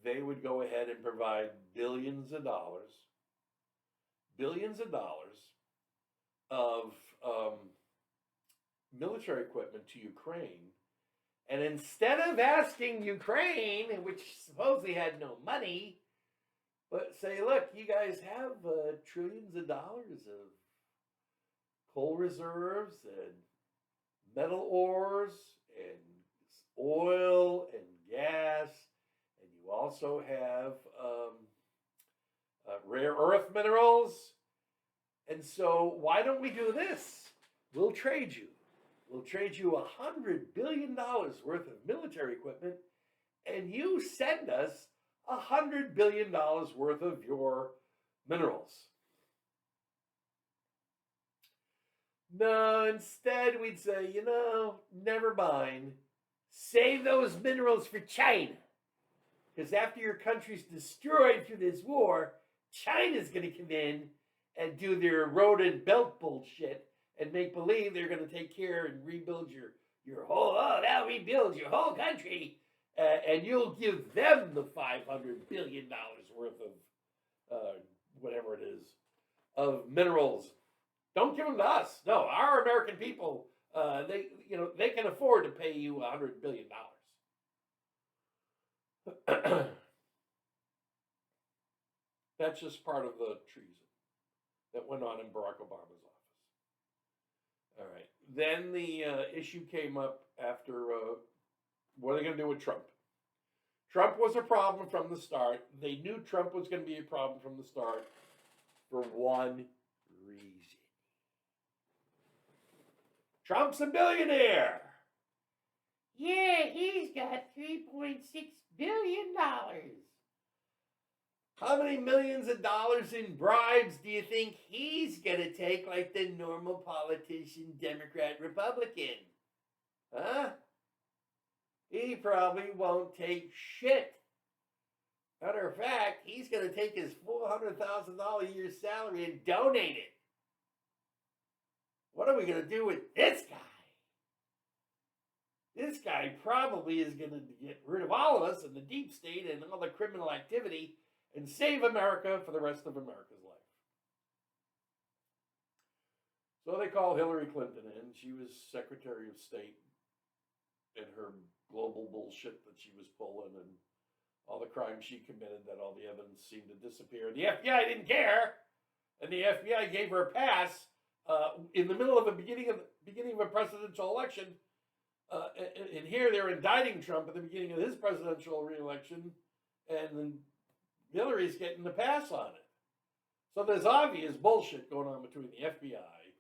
they would go ahead and provide billions of dollars of military equipment to Ukraine. And instead of asking Ukraine, which supposedly had no money, but say, look, you guys have trillions of dollars of coal reserves and metal ores and oil and gas, and you also have rare earth minerals. And so why don't we do this? We'll trade you. We'll trade you $100 billion worth of military equipment, and you send us $100 billion worth of your minerals. No, instead we'd say, never mind. Save those minerals for China. Because after your country's destroyed through this war, China's going to come in and do their road and belt bullshit and make believe they're going to take care and rebuild your whole, they'll rebuild your whole country. And you'll give them the $500 billion worth of whatever it is, of minerals. Don't give them to us. No, our American people, they can afford to pay you $100 billion. That's just part of the treason that went on in Barack Obama's office. All right. Then the issue came up after, what are they going to do with Trump? Trump was a problem from the start. They knew Trump was going to be a problem from the start for one reason. Trump's a billionaire. Yeah, he's got $3.6 billion. How many millions of dollars in bribes do you think he's going to take like the normal politician, Democrat, Republican? Huh? He probably won't take shit. Matter of fact, he's going to take his $400,000 a year salary and donate it. What are we going to do with this guy? This guy probably is going to get rid of all of us in the deep state and all the criminal activity and save America for the rest of America's life. So they called Hillary Clinton in. She was Secretary of State in her global bullshit that she was pulling and all the crimes she committed that all the evidence seemed to disappear. The FBI didn't care, and the FBI gave her a pass in the middle of the beginning of a presidential election. And here they're indicting Trump at the beginning of his presidential re-election, and then Hillary's getting the pass on it. So there's obvious bullshit going on between the FBI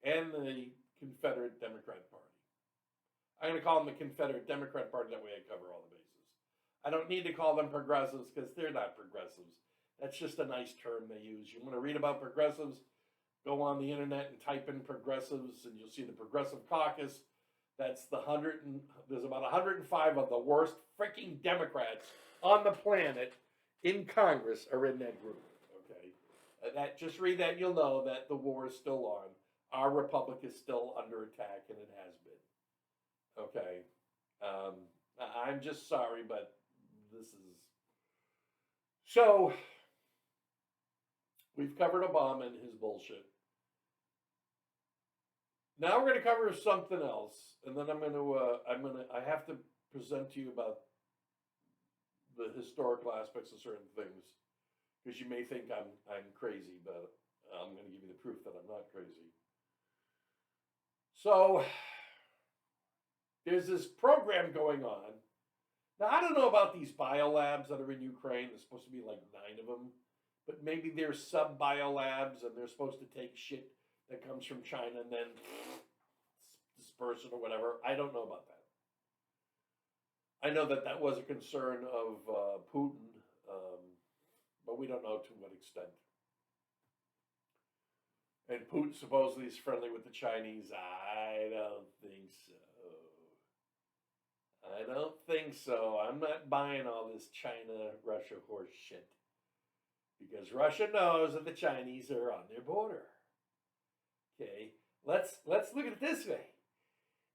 and the Confederate Democrat Party. I'm going to call them the Confederate Democrat Party. That way I cover all the bases. I don't need to call them progressives because they're not progressives. That's just a nice term they use. You want to read about progressives? Go on the internet and type in progressives, and you'll see the Progressive Caucus. That's there's about 105 of the worst freaking Democrats on the planet in Congress are in that group. Okay, that just read that, you'll know that the war is still on. Our republic is still under attack, and it has been. Okay, I'm just sorry, but this is so. We've covered Obama and his bullshit. Now we're going to cover something else, and then I have to present to you about the historical aspects of certain things, because you may think I'm crazy, but I'm going to give you the proof that I'm not crazy. So there's this program going on. Now I don't know about these biolabs that are in Ukraine. There's supposed to be like 9 of them, but maybe they're sub-biolabs, and they're supposed to take shit that comes from China and then disperse it or whatever. I don't know about that. I know that that was a concern of Putin, but we don't know to what extent. And Putin supposedly is friendly with the Chinese. I don't think so. I don't think so. I'm not buying all this China-Russia horse shit. Because Russia knows that the Chinese are on their border. Okay, let's look at it this way.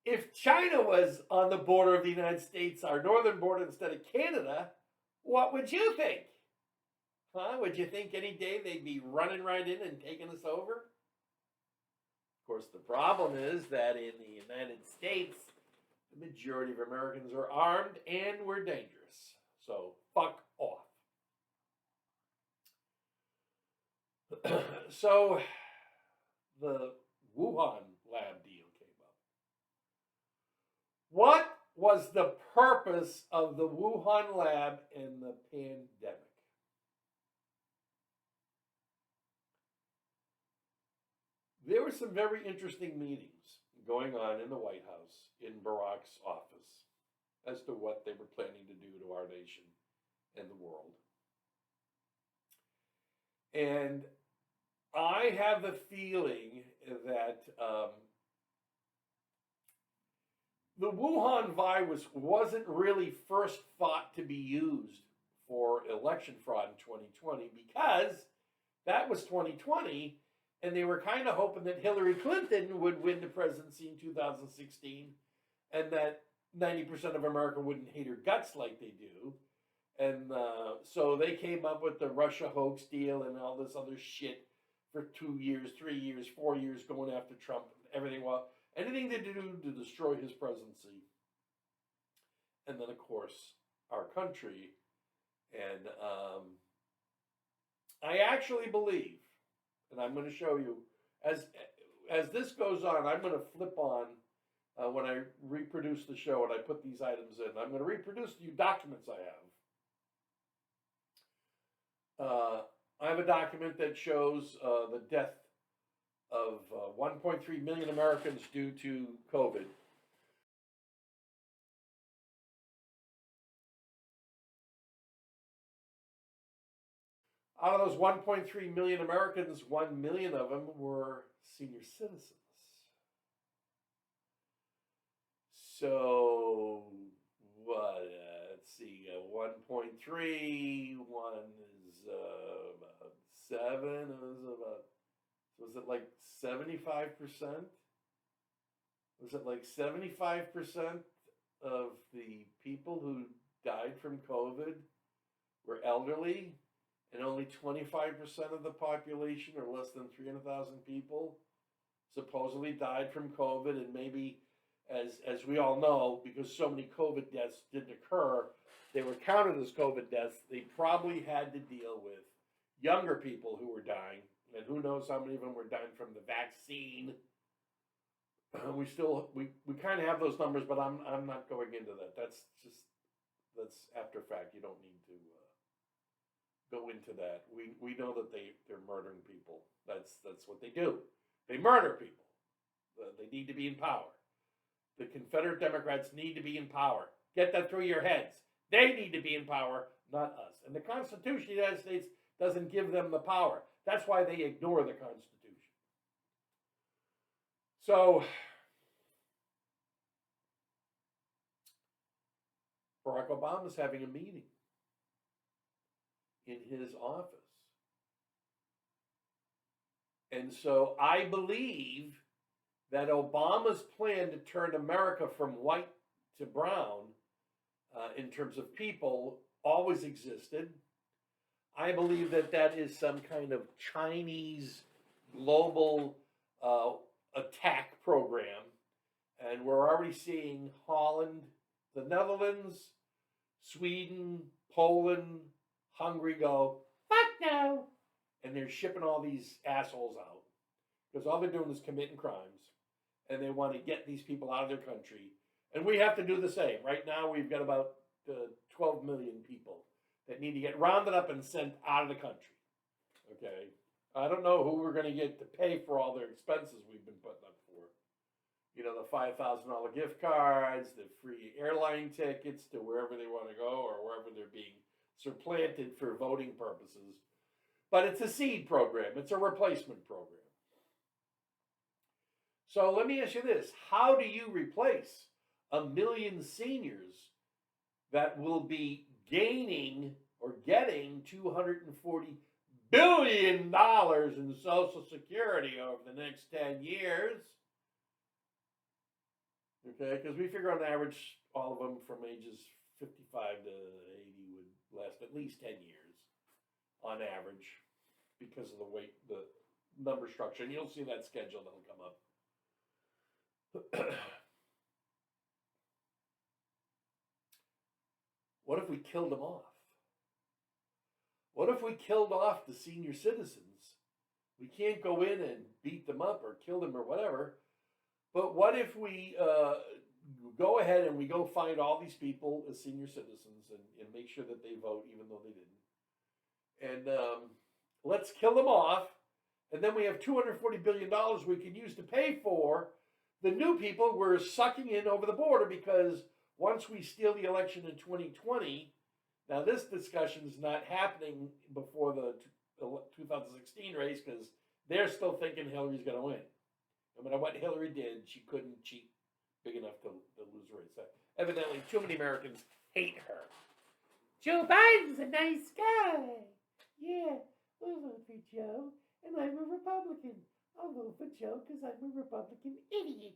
If China was on the border of the United States, our northern border instead of Canada, what would you think? Huh? Would you think any day they'd be running right in and taking us over? Of course, the problem is that in the United States, the majority of Americans are armed and we're dangerous. So, fuck off. So, the Wuhan lab deal came up. What was the purpose of the Wuhan lab in the pandemic? There were some very interesting meetings going on in the White House, in Barack's office, as to what they were planning to do to our nation and the world. And I have the feeling that the Wuhan virus wasn't really first thought to be used for election fraud in 2020, because that was 2020, and they were kind of hoping that Hillary Clinton would win the presidency in 2016, and that 90% of America wouldn't hate her guts like they do. And so they came up with the Russia hoax deal and all this other shit for 2 years, 3 years, 4 years, going after Trump, everything. Well, anything they do to destroy his presidency. And then, of course, our country. And I actually believe, and I'm going to show you, as this goes on, I'm going to flip on, when I reproduce the show and I put these items in, I'm going to reproduce the documents I have. I have a document that shows the death of 1.3 million Americans due to COVID. Out of those 1.3 million Americans, 1 million of them were senior citizens. So, what? Let's see, 1.3, 1 is about 7, was it like 75%? Was it like 75% of the people who died from COVID were elderly, and only 25% of the population, or less than 300,000 people, supposedly died from COVID? And maybe, as we all know, because so many COVID deaths didn't occur, they were counted as COVID deaths. They probably had to deal with younger people who were dying, and who knows how many of them were dying from the vaccine. We kind of have those numbers, but I'm not going into that. That's after fact. You don't need to go into that. We know that they're murdering people. That's what they do. They murder people. They need to be in power. The Confederate Democrats need to be in power. Get that through your heads. They need to be in power, not us. And the Constitution of the United States doesn't give them the power. That's why they ignore the Constitution. So, Barack Obama's having a meeting in his office. And so I believe that Obama's plan to turn America from white to brown in terms of people always existed. I believe that that is some kind of Chinese global attack program. And we're already seeing Holland, the Netherlands, Sweden, Poland, Hungary go, fuck no. And they're shipping all these assholes out because all they're doing is committing crimes. And they want to get these people out of their country. And we have to do the same. Right now, we've got about 12 million people that need to get rounded up and sent out of the country. Okay? I don't know who we're going to get to pay for all their expenses we've been putting up for. You know, the $5,000 gift cards, the free airline tickets to wherever they want to go or wherever they're being supplanted for voting purposes. But it's a seed program. It's a replacement program. So let me ask you this. How do you replace 1 million seniors that will be gaining or getting $240 billion in Social Security over the next 10 years? Okay, because we figure on average all of them from ages 55 to 80 would last at least 10 years on average because of the number structure. And you'll see that schedule that'll come up. What if we killed them off? What if we killed off the senior citizens? We can't go in and beat them up or kill them or whatever. But what if we go ahead and we go find all these people as senior citizens and make sure that they vote even though they didn't? And let's kill them off. And then we have $240 billion we can use to pay for the new people we're sucking in over the border, because once we steal the election in 2020, now this discussion is not happening before the 2016 race because they're still thinking Hillary's going to win. No matter what Hillary did, she couldn't cheat big enough to lose the race. Evidently, too many Americans hate her. Joe Biden's a nice guy. Yeah, we'll vote for Joe, and I'm a Republican. I'll vote for Joe because I'm a Republican idiot.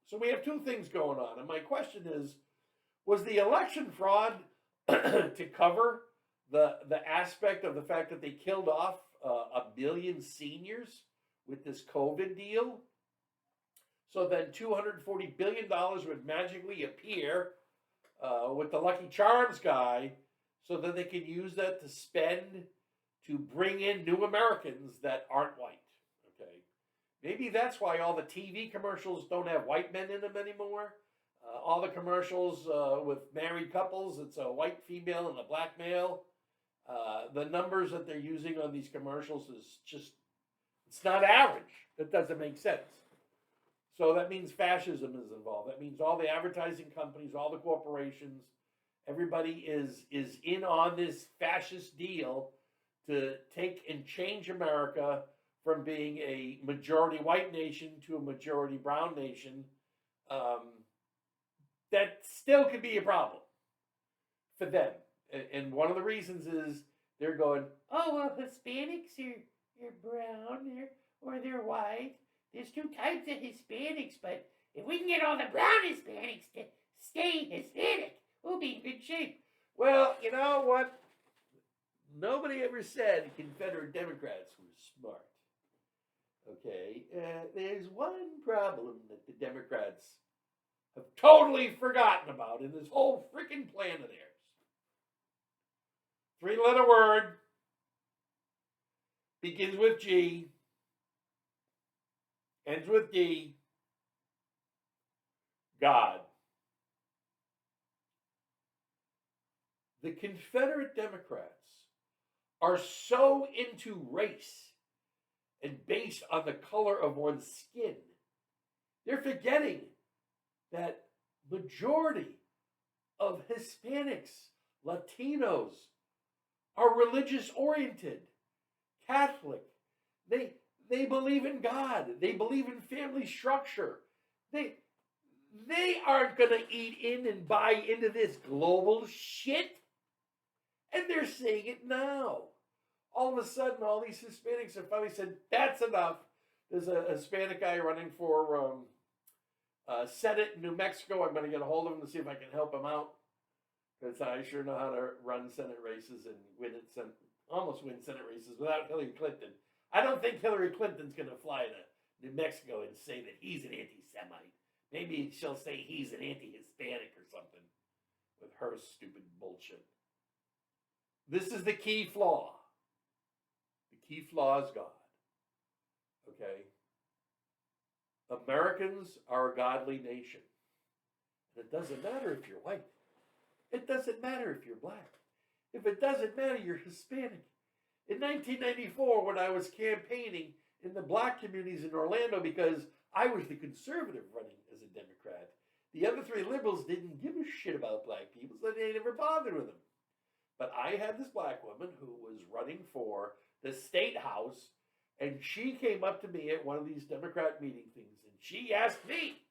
So we have two things going on. And my question is, was the election fraud to cover the aspect of the fact that they killed off 1 billion seniors with this COVID deal? So then $240 billion would magically appear with the Lucky Charms guy so that they can use that to spend to bring in new Americans that aren't white, okay? Maybe that's why all the TV commercials don't have white men in them anymore. All the commercials with married couples, it's a white female and a black male. The numbers that they're using on these commercials is just, it's not average. That doesn't make sense. So that means fascism is involved. That means all the advertising companies, all the corporations, everybody is in on this fascist deal to take and change America from being a majority white nation to a majority brown nation. That still could be a problem for them. And one of the reasons is they're going, oh, well, Hispanics are brown or they're white. There's two types of Hispanics, but if we can get all the brown Hispanics to stay Hispanic, we'll be in good shape. Well, you know what? Nobody ever said Confederate Democrats were smart. Okay? There's one problem that the Democrats have totally forgotten about in this whole freaking plan of theirs. 3-letter word, begins with G, ends with D, God. The Confederate Democrats are so into race and based on the color of one's skin, they're forgetting that majority of Hispanics, Latinos are religious oriented, Catholic. They believe in God. They believe in family structure. They aren't going to eat in and buy into this global shit. And they're saying it now. All of a sudden, all these Hispanics have finally said, that's enough. There's a Hispanic guy running for Senate in New Mexico. I'm going to get a hold of him to see if I can help him out. Because I sure know how to run Senate races and almost win Senate races without Hillary Clinton. I don't think Hillary Clinton's going to fly to New Mexico and say that he's an anti-Semite. Maybe she'll say he's an anti-Hispanic or something with her stupid bullshit. This is the key flaw. The key flaw is God. Okay? Americans are a godly nation. And it doesn't matter if you're white. It doesn't matter if you're black. If it doesn't matter, you're Hispanic. In 1994, when I was campaigning in the black communities in Orlando, because I was the conservative running as a Democrat, the other three liberals didn't give a shit about black people, so they never bothered with them. But I had this black woman who was running for the state house, and she came up to me at one of these Democrat meeting things, and she asked me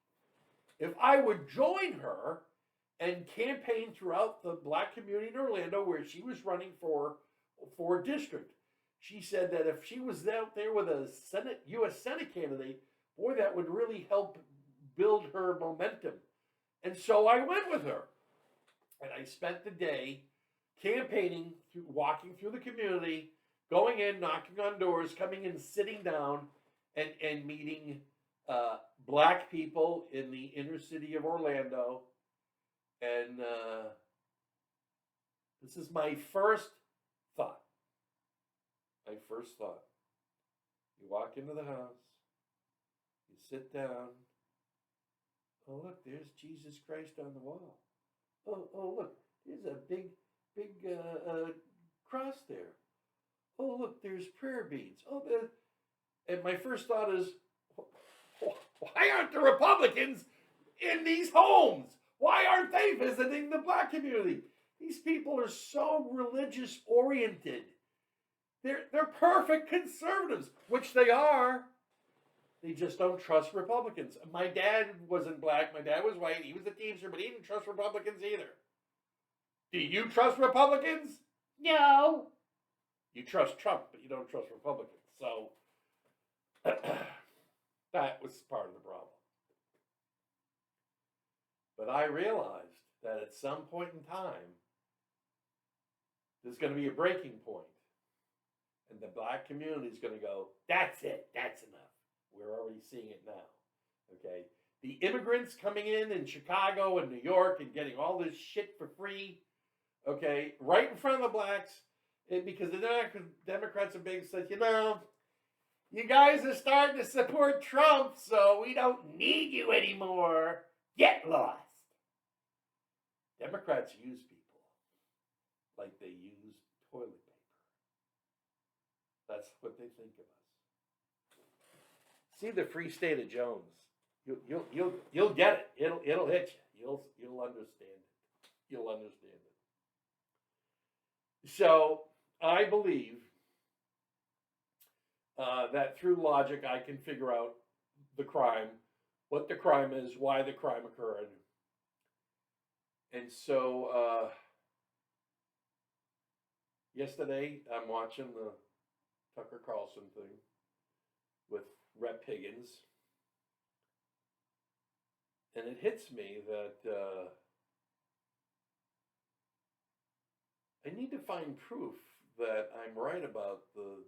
if I would join her and campaign throughout the black community in Orlando where she was running for district. She said that if she was out there with a U.S. Senate candidate, boy, that would really help build her momentum. And so I went with her. And I spent the day campaigning, walking through the community, going in, knocking on doors, coming in, sitting down, and meeting black people in the inner city of Orlando. And this is my first thought. My first thought. You walk into the house. You sit down. Oh, look, there's Jesus Christ on the wall. Oh, look, there's a big cross there. Oh, look, there's prayer beads. And my first thought is, why aren't the Republicans in these homes? Why aren't they visiting the black community? These people are so religious oriented. They're perfect conservatives, which they are. They just don't trust Republicans. My dad wasn't black. My dad was white. He was a Teamster, but he didn't trust Republicans either. Do you trust Republicans? No. You trust Trump, but you don't trust Republicans. So that was part of the problem. But I realized that at some point in time, there's going to be a breaking point. And the black community is going to go, that's it, that's enough. We're already seeing it now. Okay? The immigrants coming in Chicago and New York and getting all this shit for free, okay, right in front of the blacks, because the Democrats are big, said, you guys are starting to support Trump, so we don't need you anymore. Get lost. Democrats use people like they use toilet paper. That's what they think of us. See the Free State of Jones. You'll get it. It'll hit you. You'll understand it. You'll understand it. So I believe that through logic I can figure out the crime, what the crime is, why the crime occurred. And so yesterday I'm watching the Tucker Carlson thing with Rep. Higgins. And it hits me that I need to find proof that I'm right about the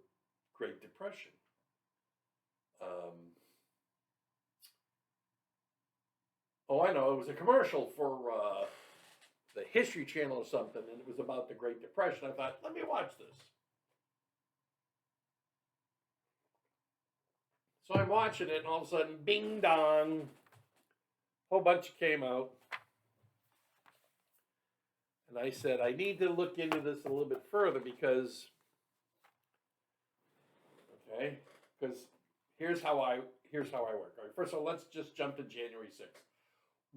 Great Depression. I know, it was a commercial for the History Channel or something, and it was about the Great Depression. I thought, let me watch this. So I'm watching it, and all of a sudden, bing dong, a whole bunch came out. And I said, I need to look into this a little bit further because here's how I work. All right, first of all, let's just jump to January 6th.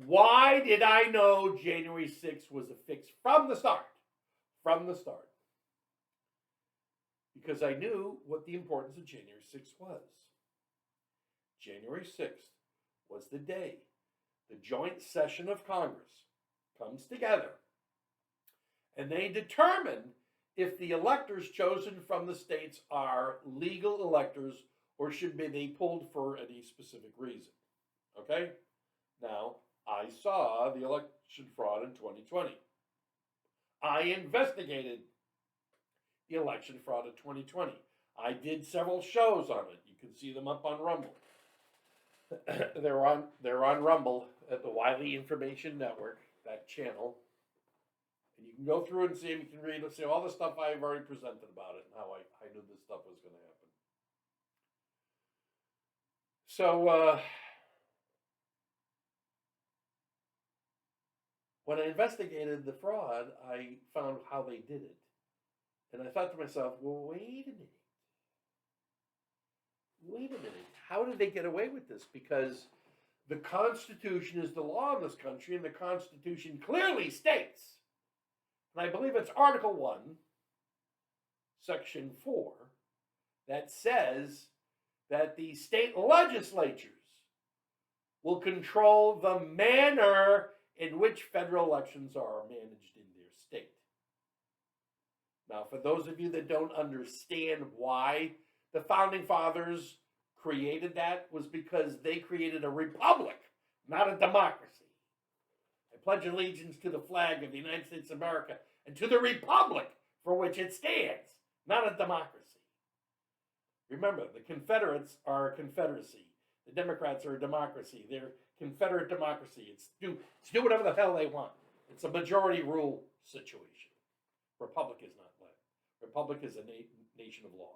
Why did I know January 6th was a fix from the start? From the start. Because I knew what the importance of January 6th was. January 6th was the day the joint session of Congress comes together and they determine if the electors chosen from the states are legal electors or should be they pulled for any specific reason. Okay? Now, I saw the election fraud in 2020. I investigated the election fraud of 2020. I did several shows on it. You can see them up on Rumble. They're on Rumble at the Wiley Information Network, that channel. And you can go through and see them. You can read and see all the stuff I've already presented about it and how I knew this stuff was going to happen. So, when I investigated the fraud, I found how they did it. And I thought to myself, well, wait a minute. How did they get away with this? Because the Constitution is the law in this country, and the Constitution clearly states, and I believe it's Article 1, Section 4, that says that the state legislatures will control the manner in which federal elections are managed in their state. Now, for those of you that don't understand why the Founding Fathers created that, was because they created a republic, not a democracy. I pledge allegiance to the flag of the United States of America and to the republic for which it stands, not a democracy. Remember, the Confederates are a confederacy. The Democrats are a democracy. They're Confederate democracy. It's do whatever the hell they want. It's a majority rule situation. Republic is not that. Republic is a nation of laws.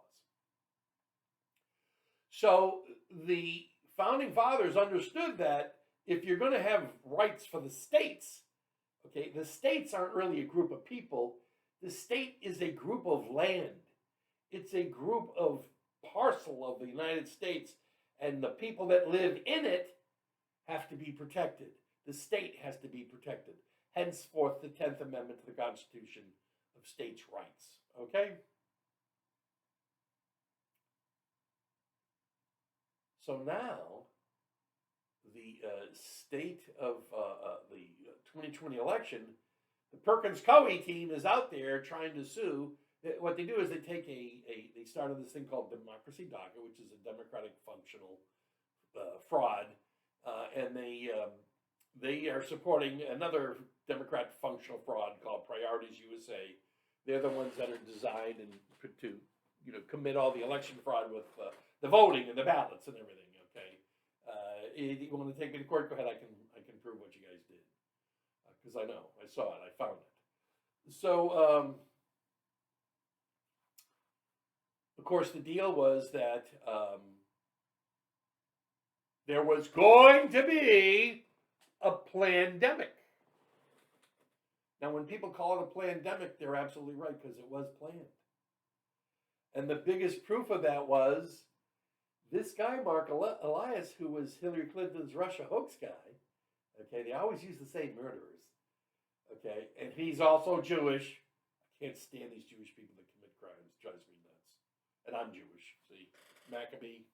So the Founding Fathers understood that if you're going to have rights for the states, okay, the states aren't really a group of people. The state is a group of land. It's a group of parcel of the United States, and the people that live in it have to be protected. The state has to be protected. Henceforth, the 10th Amendment to the Constitution of States' Rights. Okay? So now, the state of the 2020 election, the Perkins-Coie team is out there trying to sue. What they do is they take they started this thing called Democracy DACA, which is a democratic functional fraud, and they are supporting another Democrat functional fraud called Priorities USA. They're the ones that are designed and to commit all the election fraud with the voting and the ballots and everything. Okay, you want to take me to court? Go ahead. I can prove what you guys did because I know, I saw it, I found it. So of course the deal was that there was going to be a plandemic. Now, when people call it a plandemic, they're absolutely right because it was planned. And the biggest proof of that was this guy, Mark Elias, who was Hillary Clinton's Russia hoax guy. Okay, they always use the same murderers. Okay, and he's also Jewish. I can't stand these Jewish people that commit crimes. It drives me nuts. And I'm Jewish. See, Maccabee.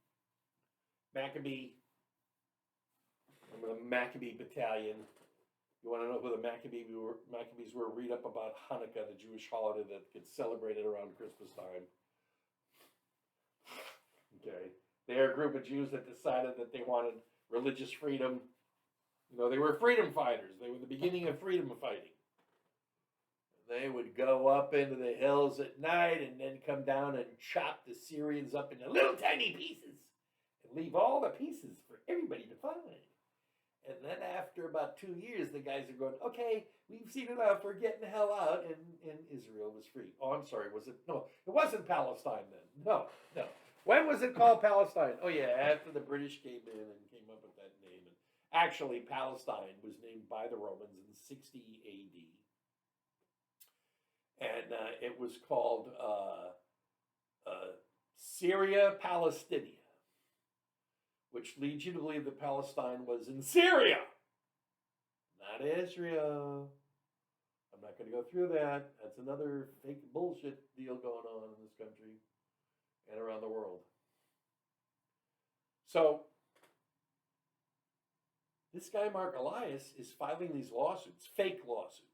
I'm the Maccabee battalion. You want to know who the Maccabees were? Read up about Hanukkah, the Jewish holiday that gets celebrated around Christmas time. Okay. They're a group of Jews that decided that they wanted religious freedom. They were freedom fighters. They were the beginning of freedom fighting. They would go up into the hills at night and then come down and chop the Syrians up into little tiny pieces and leave all the pieces for everybody to find. And then after about 2 years, the guys are going, okay, we've seen enough. We're getting the hell out. And Israel was free. Oh, I'm sorry. Was it? No, it wasn't Palestine then. No. When was it called Palestine? Oh, yeah, after the British came in and came up with that name. And actually, Palestine was named by the Romans in 60 A.D. And it was called Syria Palestinia, which leads you to believe that Palestine was in Syria. not Israel. I'm not going to go through that. That's another fake bullshit deal going on in this country and around the world. So, this guy, Mark Elias, is filing these lawsuits, fake lawsuits.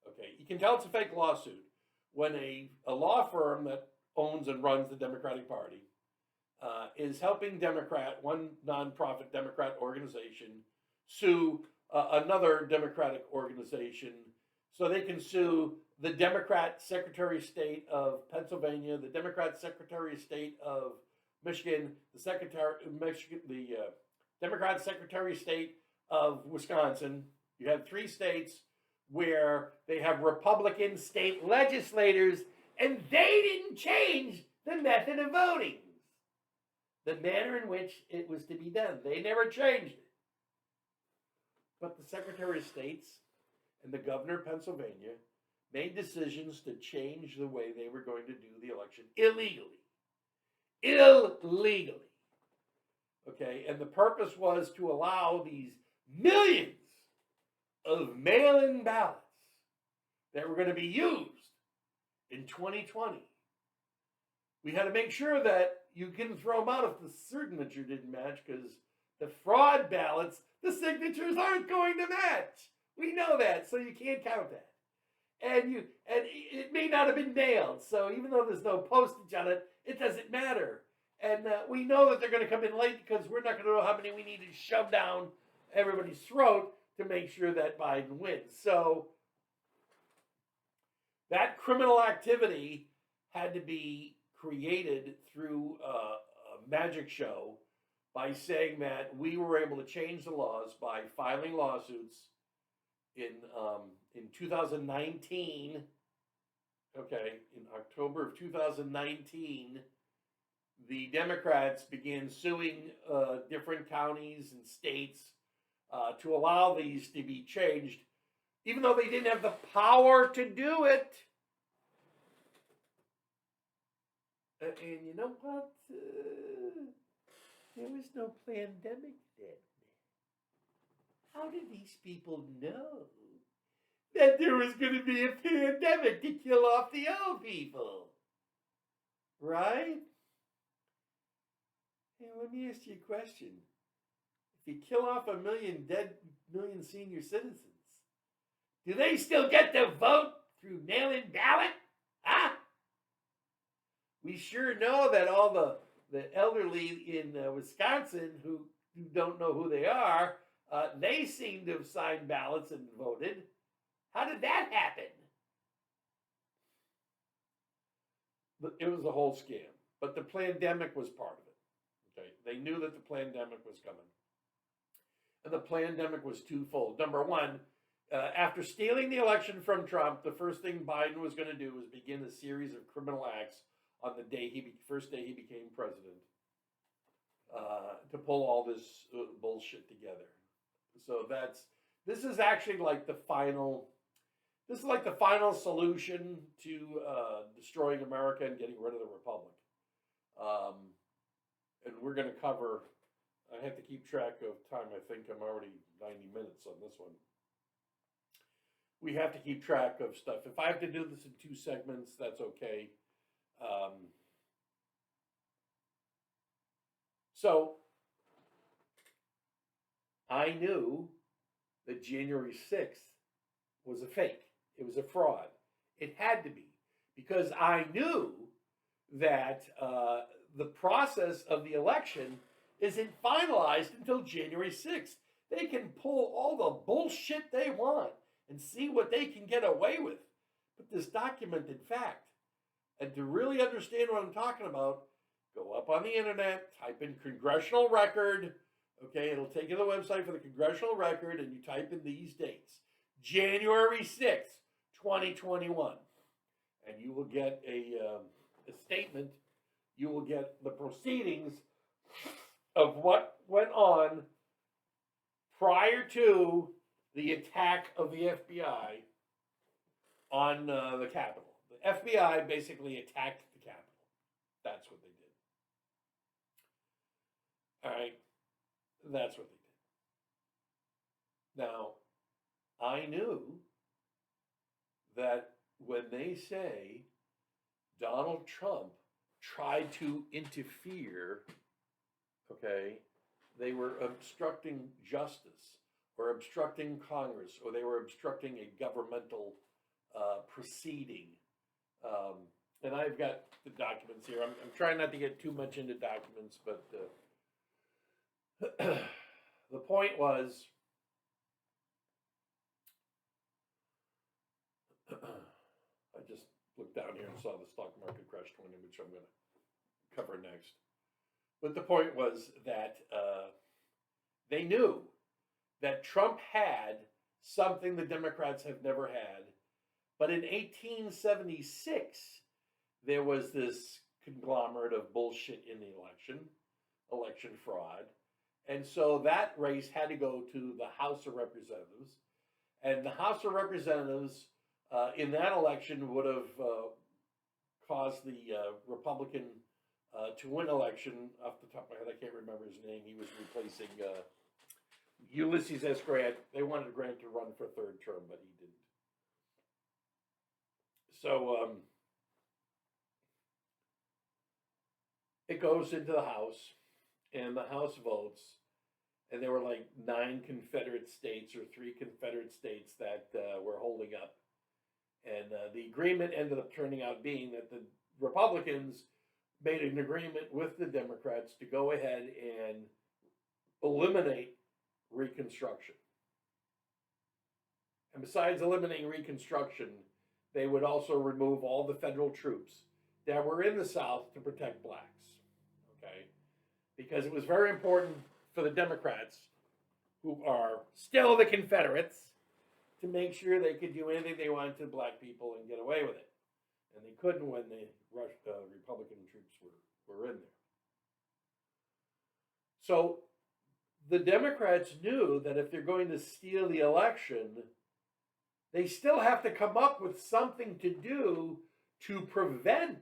Okay, you can tell it's a fake lawsuit when a law firm that owns and runs the Democratic Party is helping one nonprofit Democrat organization sue another Democratic organization so they can sue the Democrat Secretary of State of Pennsylvania, the Democrat Secretary of State of Michigan, the Democrat Secretary of State of Wisconsin. You have 3 states where they have Republican state legislators, and they didn't change the method of voting, the manner in which it was to be done. They never changed it. But the Secretary of States and the governor of Pennsylvania made decisions to change the way they were going to do the election illegally. Illegally. Okay, and the purpose was to allow these millions of mail-in ballots that were going to be used in 2020. We had to make sure that you couldn't throw them out if the signature didn't match, because the fraud ballots, the signatures aren't going to match. We know that, so you can't count that. And it may not have been mailed, so even though there's no postage on it, it doesn't matter. And we know that they're going to come in late because we're not going to know how many we need to shove down everybody's throat to make sure that Biden wins. So that criminal activity had to be created through a magic show by saying that we were able to change the laws by filing lawsuits in 2019. Okay, in October of 2019, the Democrats began suing different counties and states to allow these to be changed, even though they didn't have the power to do it. And you know what? There was no pandemic then. How did these people know that there was going to be a pandemic to kill off the old people? Right? Hey, let me ask you a question. If you kill off a million senior citizens, do they still get to vote through mail-in ballot? Huh? We sure know that all the elderly in Wisconsin who don't know who they are, they seem to have signed ballots and voted. How did that happen? It was a whole scam. But the pandemic was part of it. Okay, they knew that the pandemic was coming. And the pandemic was twofold. Number one, after stealing the election from Trump, the first thing Biden was going to do was begin a series of criminal acts on the first day he became president, to pull all this bullshit together. So this is actually like the final solution to destroying America and getting rid of the Republic. And we're going to cover, I have to keep track of time. I think I'm already 90 minutes on this one. We have to keep track of stuff. If I have to do this in 2 segments, that's okay. So I knew that January 6th was a fake. It was a fraud. It had to be, because I knew that the process of the election isn't finalized until January 6th. They can pull all the bullshit they want and see what they can get away with. But this documented fact, and to really understand what I'm talking about, go up on the internet, type in Congressional Record. Okay, it'll take you to the website for the Congressional Record, and you type in these dates. January 6th, 2021. And you will get a statement. You will get the proceedings of what went on prior to the attack of the FBI on the Capitol. The FBI basically attacked the Capitol. That's what they did. All right. That's what they did. Now, I knew that when they say Donald Trump tried to interfere, okay, they were obstructing justice or obstructing Congress or they were obstructing a governmental proceeding. And I've got the documents here. I'm trying not to get too much into documents, but the point was, I just looked down here and saw the stock market crash 20, which I'm going to cover next. But the point was that they knew that Trump had something the Democrats have never had. But in 1876, there was this conglomerate of bullshit in the election fraud. And so that race had to go to the House of Representatives. And the House of Representatives in that election would have caused the Republican to win election. Off the top of my head, I can't remember his name. He was replacing Ulysses S. Grant. They wanted Grant to run for a third term, but he didn't. So it goes into the House, and the House votes, and there were like 9 Confederate states or 3 Confederate states that were holding up. And the agreement ended up turning out being that the Republicans made an agreement with the Democrats to go ahead and eliminate Reconstruction. And besides eliminating Reconstruction, they would also remove all the federal troops that were in the South to protect blacks. Okay? Because it was very important for the Democrats, who are still the Confederates, to make sure they could do anything they wanted to black people and get away with it. And they couldn't when the Republican troops were in there. So the Democrats knew that if they're going to steal the election, they still have to come up with something to do to prevent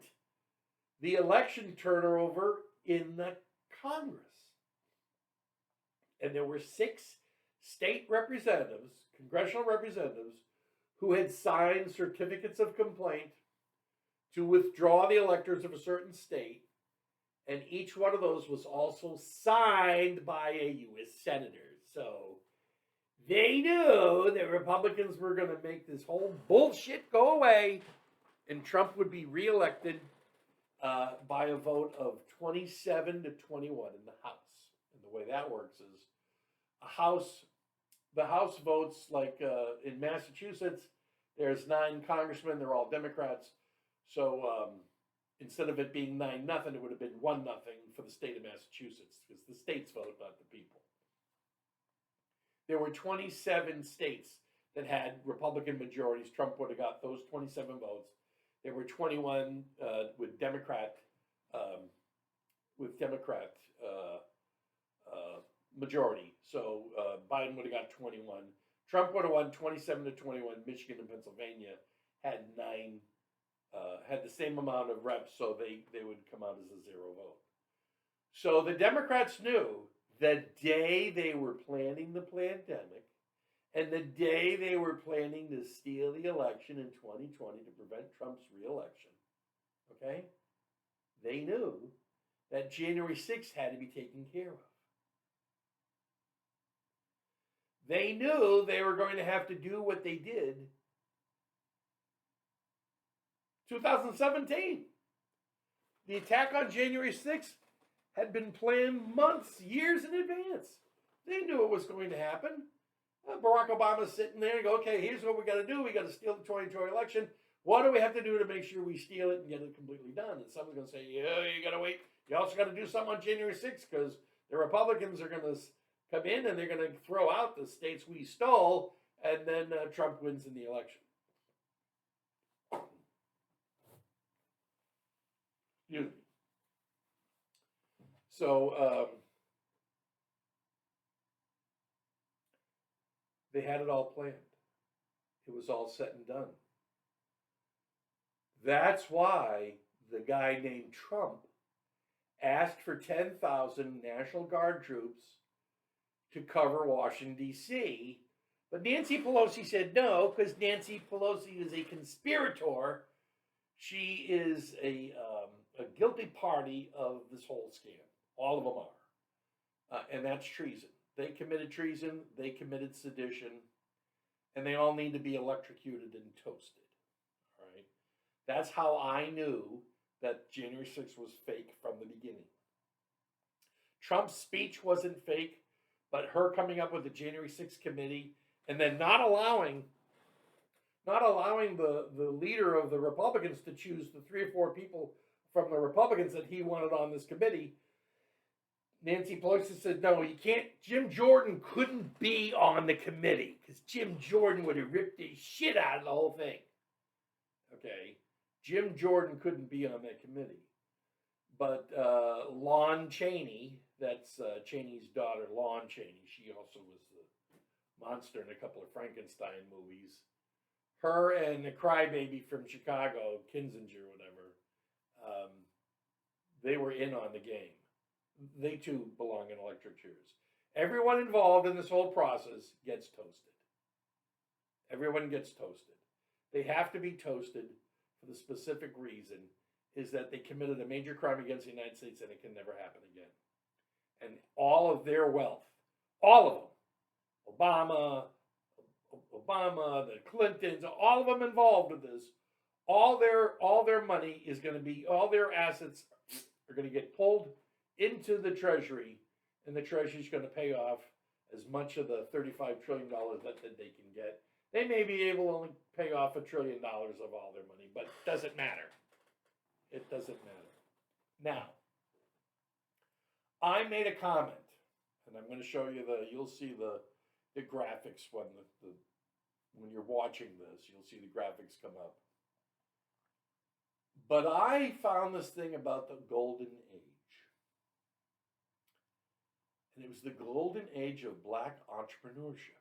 the election turnover in the Congress. And there were 6 state representatives, congressional representatives, who had signed certificates of complaint to withdraw the electors of a certain state. And each one of those was also signed by a U.S. senator. So they knew that Republicans were going to make this whole bullshit go away, and Trump would be reelected by a vote of 27 to 21 in the House. And the way that works is the House votes, like in Massachusetts, there's 9 congressmen, they're all Democrats. So instead of it being 9-0, it would have been 1-0 for the state of Massachusetts, because the states vote, not the people. There were 27 states that had Republican majorities. Trump would have got those 27 votes. There were 21 with Democrat majority. So Biden would have got 21. Trump would have won 27 to 21. Michigan and Pennsylvania had 9. Had the same amount of reps, so they would come out as a 0 vote. So the Democrats knew the day they were planning the pandemic and the day they were planning to steal the election in 2020 to prevent Trump's reelection, okay, they knew that January 6th had to be taken care of. They knew they were going to have to do what they did 2017. The attack on January 6th had been planned months, years in advance. They knew it was going to happen. Barack Obama's sitting there and go, okay, here's what we got to do. We got to steal the 2020 election. What do we have to do to make sure we steal it and get it completely done? And someone's going to say, yeah, you got to wait. You also got to do something on January 6th because the Republicans are going to come in and they're going to throw out the states we stole, and then Trump wins in the election. Excuse me. So they had it all planned. It was all said and done. That's why the guy named Trump asked for 10,000 National Guard troops to cover Washington, D.C., But Nancy Pelosi said no, because Nancy Pelosi is a conspirator. She is a guilty party of this whole scam. All of them are. And that's treason. They committed treason, they committed sedition, and they all need to be electrocuted and toasted. All right? That's how I knew that January 6th was fake from the beginning. Trump's speech wasn't fake, but her coming up with the January 6th committee and then not allowing the leader of the Republicans to choose the 3 or 4 people from the Republicans that he wanted on this committee. Nancy Pelosi said, no, you can't. Jim Jordan couldn't be on the committee because Jim Jordan would have ripped his shit out of the whole thing. Okay? Jim Jordan couldn't be on that committee. But Lon Chaney, that's Chaney's daughter, Lon Chaney, she also was the monster in a couple of Frankenstein movies. Her and the crybaby from Chicago, Kinzinger, whatever, they were in on the game. They too belong in electric chairs. Everyone involved in this whole process gets toasted. Everyone gets toasted. They have to be toasted for the specific reason is that they committed a major crime against the United States and it can never happen again. And all of their wealth, all of them, Obama, the Clintons, all of them involved with this, all their money is going to be, all their assets are going to get pulled into the Treasury, and the Treasury is going to pay off as much of the $35 trillion that they can get. They may be able to only pay off $1 trillion of all their money, but it doesn't matter. It doesn't matter. Now, I made a comment, and I'm going to show you you'll see the graphics when when you're watching this, you'll see the graphics come up. But I found this thing about the golden age. And it was the golden age of black entrepreneurship.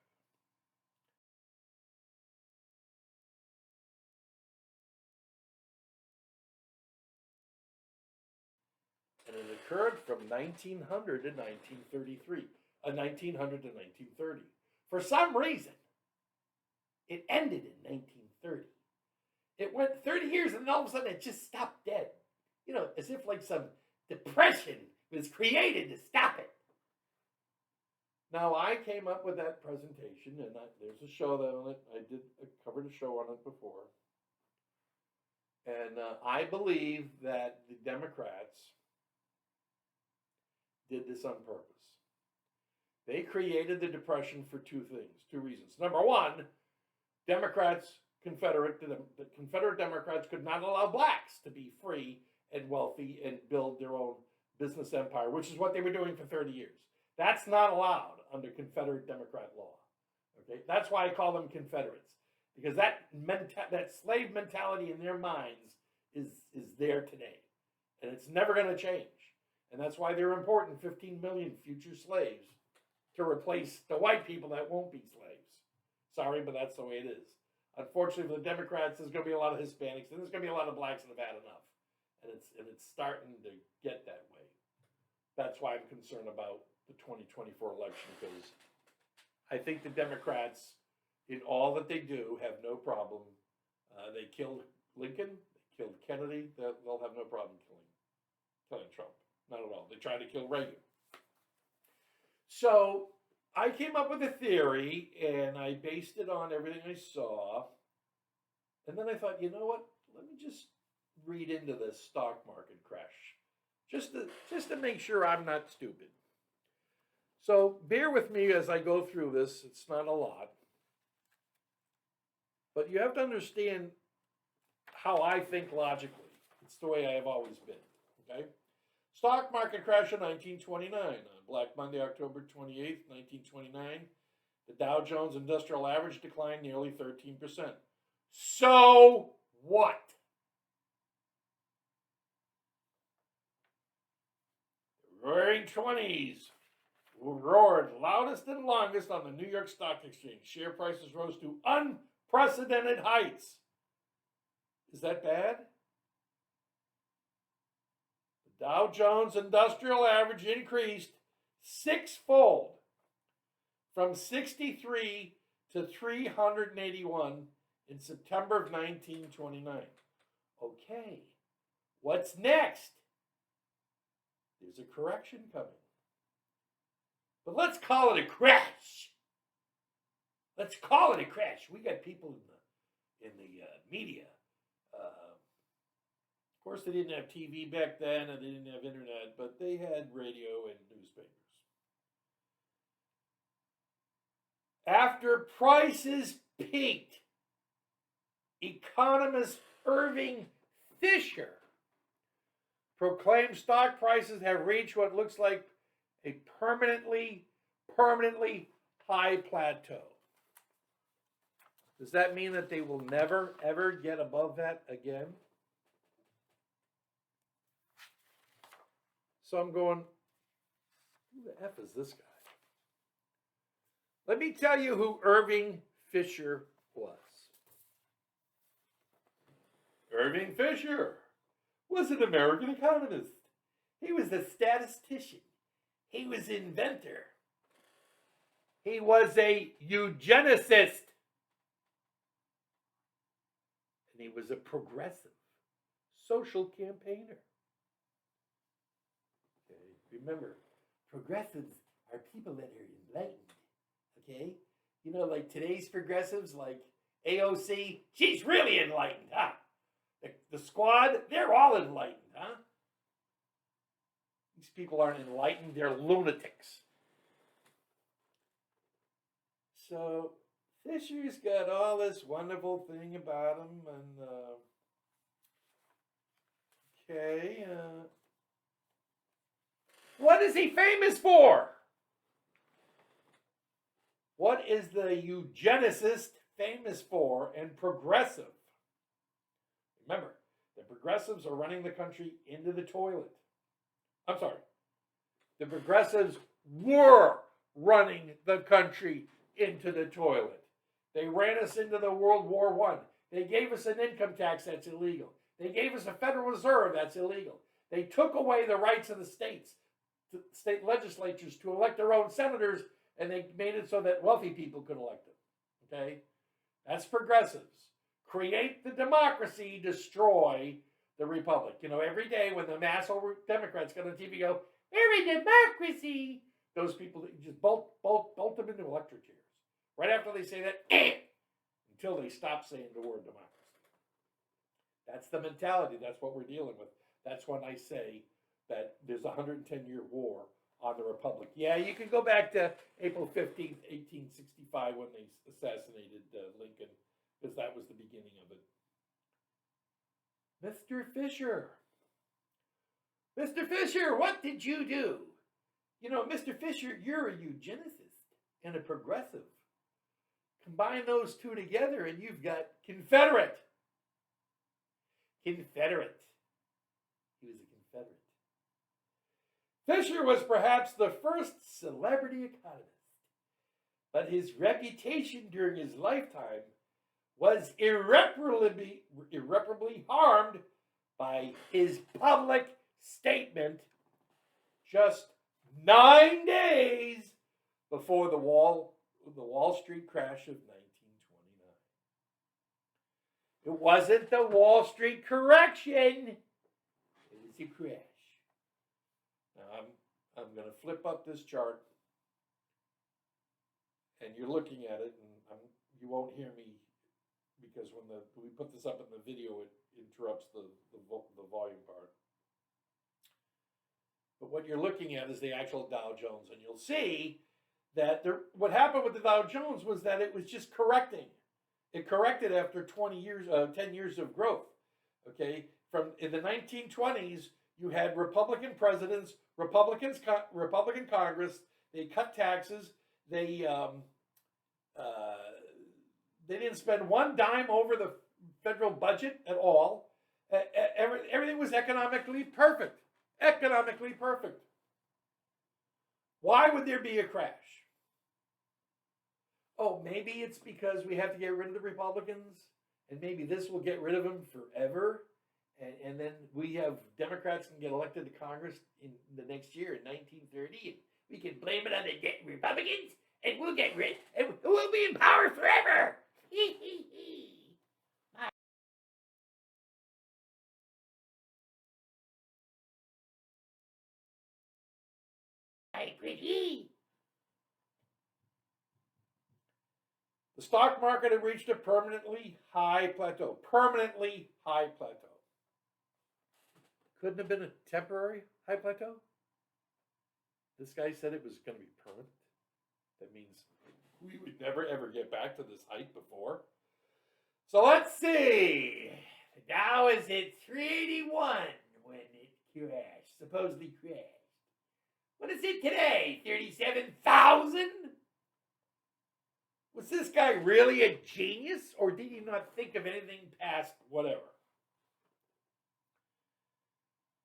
And it occurred from 1900 to 1933, 1900 to 1930. For some reason, it ended in 1930. It went 30 years and then all of a sudden it just stopped dead. You know, as if like some depression was created to stop it. Now, I came up with that presentation, and there's a show on it. I covered a show on it before. And I believe that the Democrats did this on purpose. They created the Depression for two reasons. Number one, the Confederate Democrats could not allow blacks to be free and wealthy and build their own business empire, which is what they were doing for 30 years. That's not allowed under Confederate Democrat law. Okay, that's why I call them Confederates, because that slave mentality in their minds is there today, and it's never going to change. And that's why they're important 15 million future slaves to replace the white people that won't be slaves. Sorry, but that's the way it is. Unfortunately, for the Democrats, there's going to be a lot of Hispanics, and there's going to be a lot of blacks that have had enough, and it's starting to get that way. That's why I'm concerned about the 2024 election, because I think the Democrats, in all that they do, have no problem. They killed Lincoln, they killed Kennedy. They'll have no problem killing Trump. Not at all. They tried to kill Reagan. So I came up with a theory, and I based it on everything I saw. And then I thought, you know what? Let me just read into this stock market crash, just to make sure I'm not stupid. So bear with me as I go through this. It's not a lot. But you have to understand how I think logically. It's the way I have always been. Okay? Stock market crash in 1929. On Black Monday, October 28th, 1929, the Dow Jones Industrial Average declined nearly 13%. So what? The Roaring '20s roared loudest and longest on the New York Stock Exchange. Share prices rose to unprecedented heights. Is that bad? The Dow Jones Industrial Average increased sixfold from 63 to 381 in September of 1929. Okay, what's next? There's a correction coming. But let's call it a crash. Let's call it a crash. We got people in the media. Of course, they didn't have TV back then, and they didn't have internet, but they had radio and newspapers. After prices peaked, economist Irving Fisher proclaimed stock prices have reached what looks like a permanently high plateau. Does that mean that they will never, ever get above that again? So I'm going, who the F is this guy? Let me tell you who Irving Fisher was. Irving Fisher was an American economist. He was a statistician. He was an inventor. He was a eugenicist. And he was a progressive social campaigner. Okay, remember, progressives are people that are enlightened. Okay? You know, like today's progressives, like AOC, she's really enlightened, huh? The squad, they're all enlightened, huh? These people aren't enlightened, they're lunatics. So, Fisher's got all this wonderful thing about him, and, what is he famous for? What is the eugenicist famous for and progressive? Remember, the progressives are running the country into the toilet. I'm sorry. The progressives were running the country into the toilet. They ran us into the World War I. They gave us an income tax that's illegal. They gave us a Federal Reserve that's illegal. They took away the rights of the states, state legislatures, to elect their own senators, and they made it so that wealthy people could elect them. Okay? That's progressives. Create the democracy, destroy the republic. You know, every day when the mass over Democrats get on TV go, we're a democracy, those people just bolt them into electric chairs. Right after they say that, until they stop saying the word democracy. That's the mentality. That's what we're dealing with. That's when I say that there's a 110-year war on the republic. Yeah, you can go back to April 15th, 1865, when they assassinated Lincoln, because that was the beginning of it. Mr. Fisher. Mr. Fisher, what did you do? You know, Mr. Fisher, you're a eugenicist and a progressive. Combine those two together and you've got Confederate. Confederate. He was a Confederate. Fisher was perhaps the first celebrity economist, but his reputation during his lifetime was irreparably harmed by his public statement just 9 days before the Wall Street crash of 1929. It wasn't the Wall Street correction. It was a crash. Now I'm going to flip up this chart, and you're looking at it, and you won't hear me because when we put this up in the video, it interrupts the volume part. But what you're looking at is the actual Dow Jones, and you'll see that what happened with the Dow Jones was that it was just correcting. It corrected after 10 years of growth. Okay, in the 1920s, you had Republican presidents, Republican Congress. They cut taxes. They didn't spend one dime over the federal budget at all. Everything was economically perfect. Economically perfect. Why would there be a crash? Oh, maybe it's because we have to get rid of the Republicans, and maybe this will get rid of them forever, and then we have Democrats can get elected to Congress in the next year in 1930, and we can blame it on the Republicans, and we'll get rich, and we'll be in power forever. My pretty. The stock market had reached a permanently high plateau. Permanently high plateau. Couldn't have been a temporary high plateau? This guy said it was going to be permanent. That means we would never ever get back to this height before. So let's see. The Dow is at 381 when it crashed, supposedly crashed. What is it today? 37,000? Was this guy really a genius, or did he not think of anything past whatever?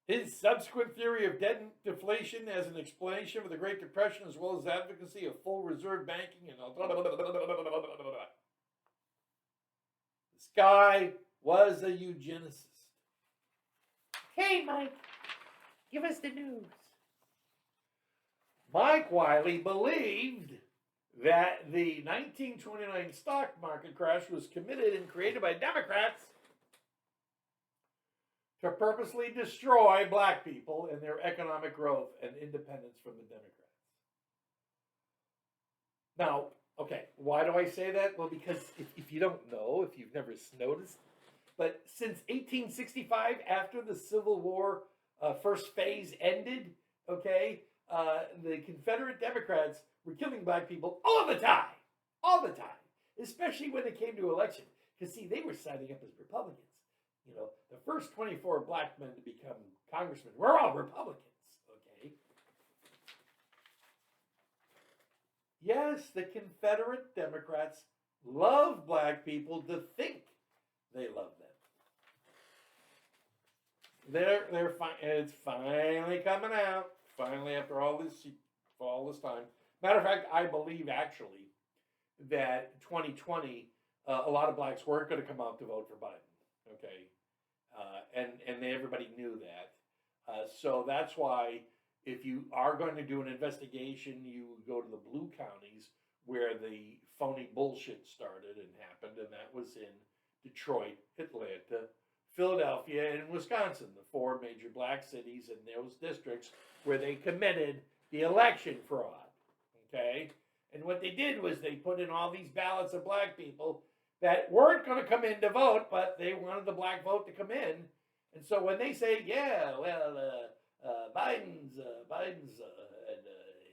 His subsequent theory of debt deflation as an explanation of the Great Depression, as well as advocacy of full reserve banking and this guy was a eugenicist. Hey, Mike, give us the news. Mike Wiley believed that the 1929 stock market crash was committed and created by Democrats to purposely destroy black people and their economic growth and independence from the Democrats. Now, okay, why do I say that? Well, because if you don't know, if you've never noticed, but since 1865, after the Civil War first phase ended, okay, the Confederate Democrats were killing black people all the time, especially when it came to election. Because, see, they were signing up as Republicans. You know, the first 24 black men to become congressmen were all Republicans, okay? Yes, the Confederate Democrats love black people to think they love them. It's finally coming out. Finally, after all this time. Matter of fact, I believe actually that 2020, a lot of blacks weren't going to come out to vote for Biden. Okay, and everybody knew that. So that's why if you are going to do an investigation, you go to the blue counties where the phony bullshit started and happened, and that was in Detroit, Atlanta, Philadelphia, and Wisconsin, the four major black cities in those districts where they committed the election fraud, okay? And what they did was they put in all these ballots of black people that weren't going to come in to vote, but they wanted the black vote to come in. And so when they say, yeah, well, Biden's had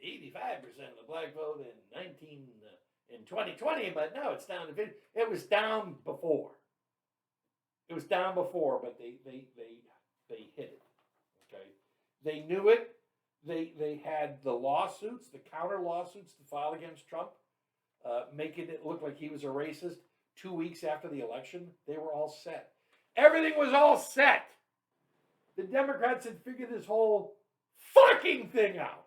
85% of the black vote in 2020, but no, it's down to 50. It was down before. It was down before, but they hit it. Okay, they knew it. They had the lawsuits, the counter lawsuits to file against Trump, making it look like he was a racist. 2 weeks after the election, they were all set. Everything was all set. The Democrats had figured this whole fucking thing out.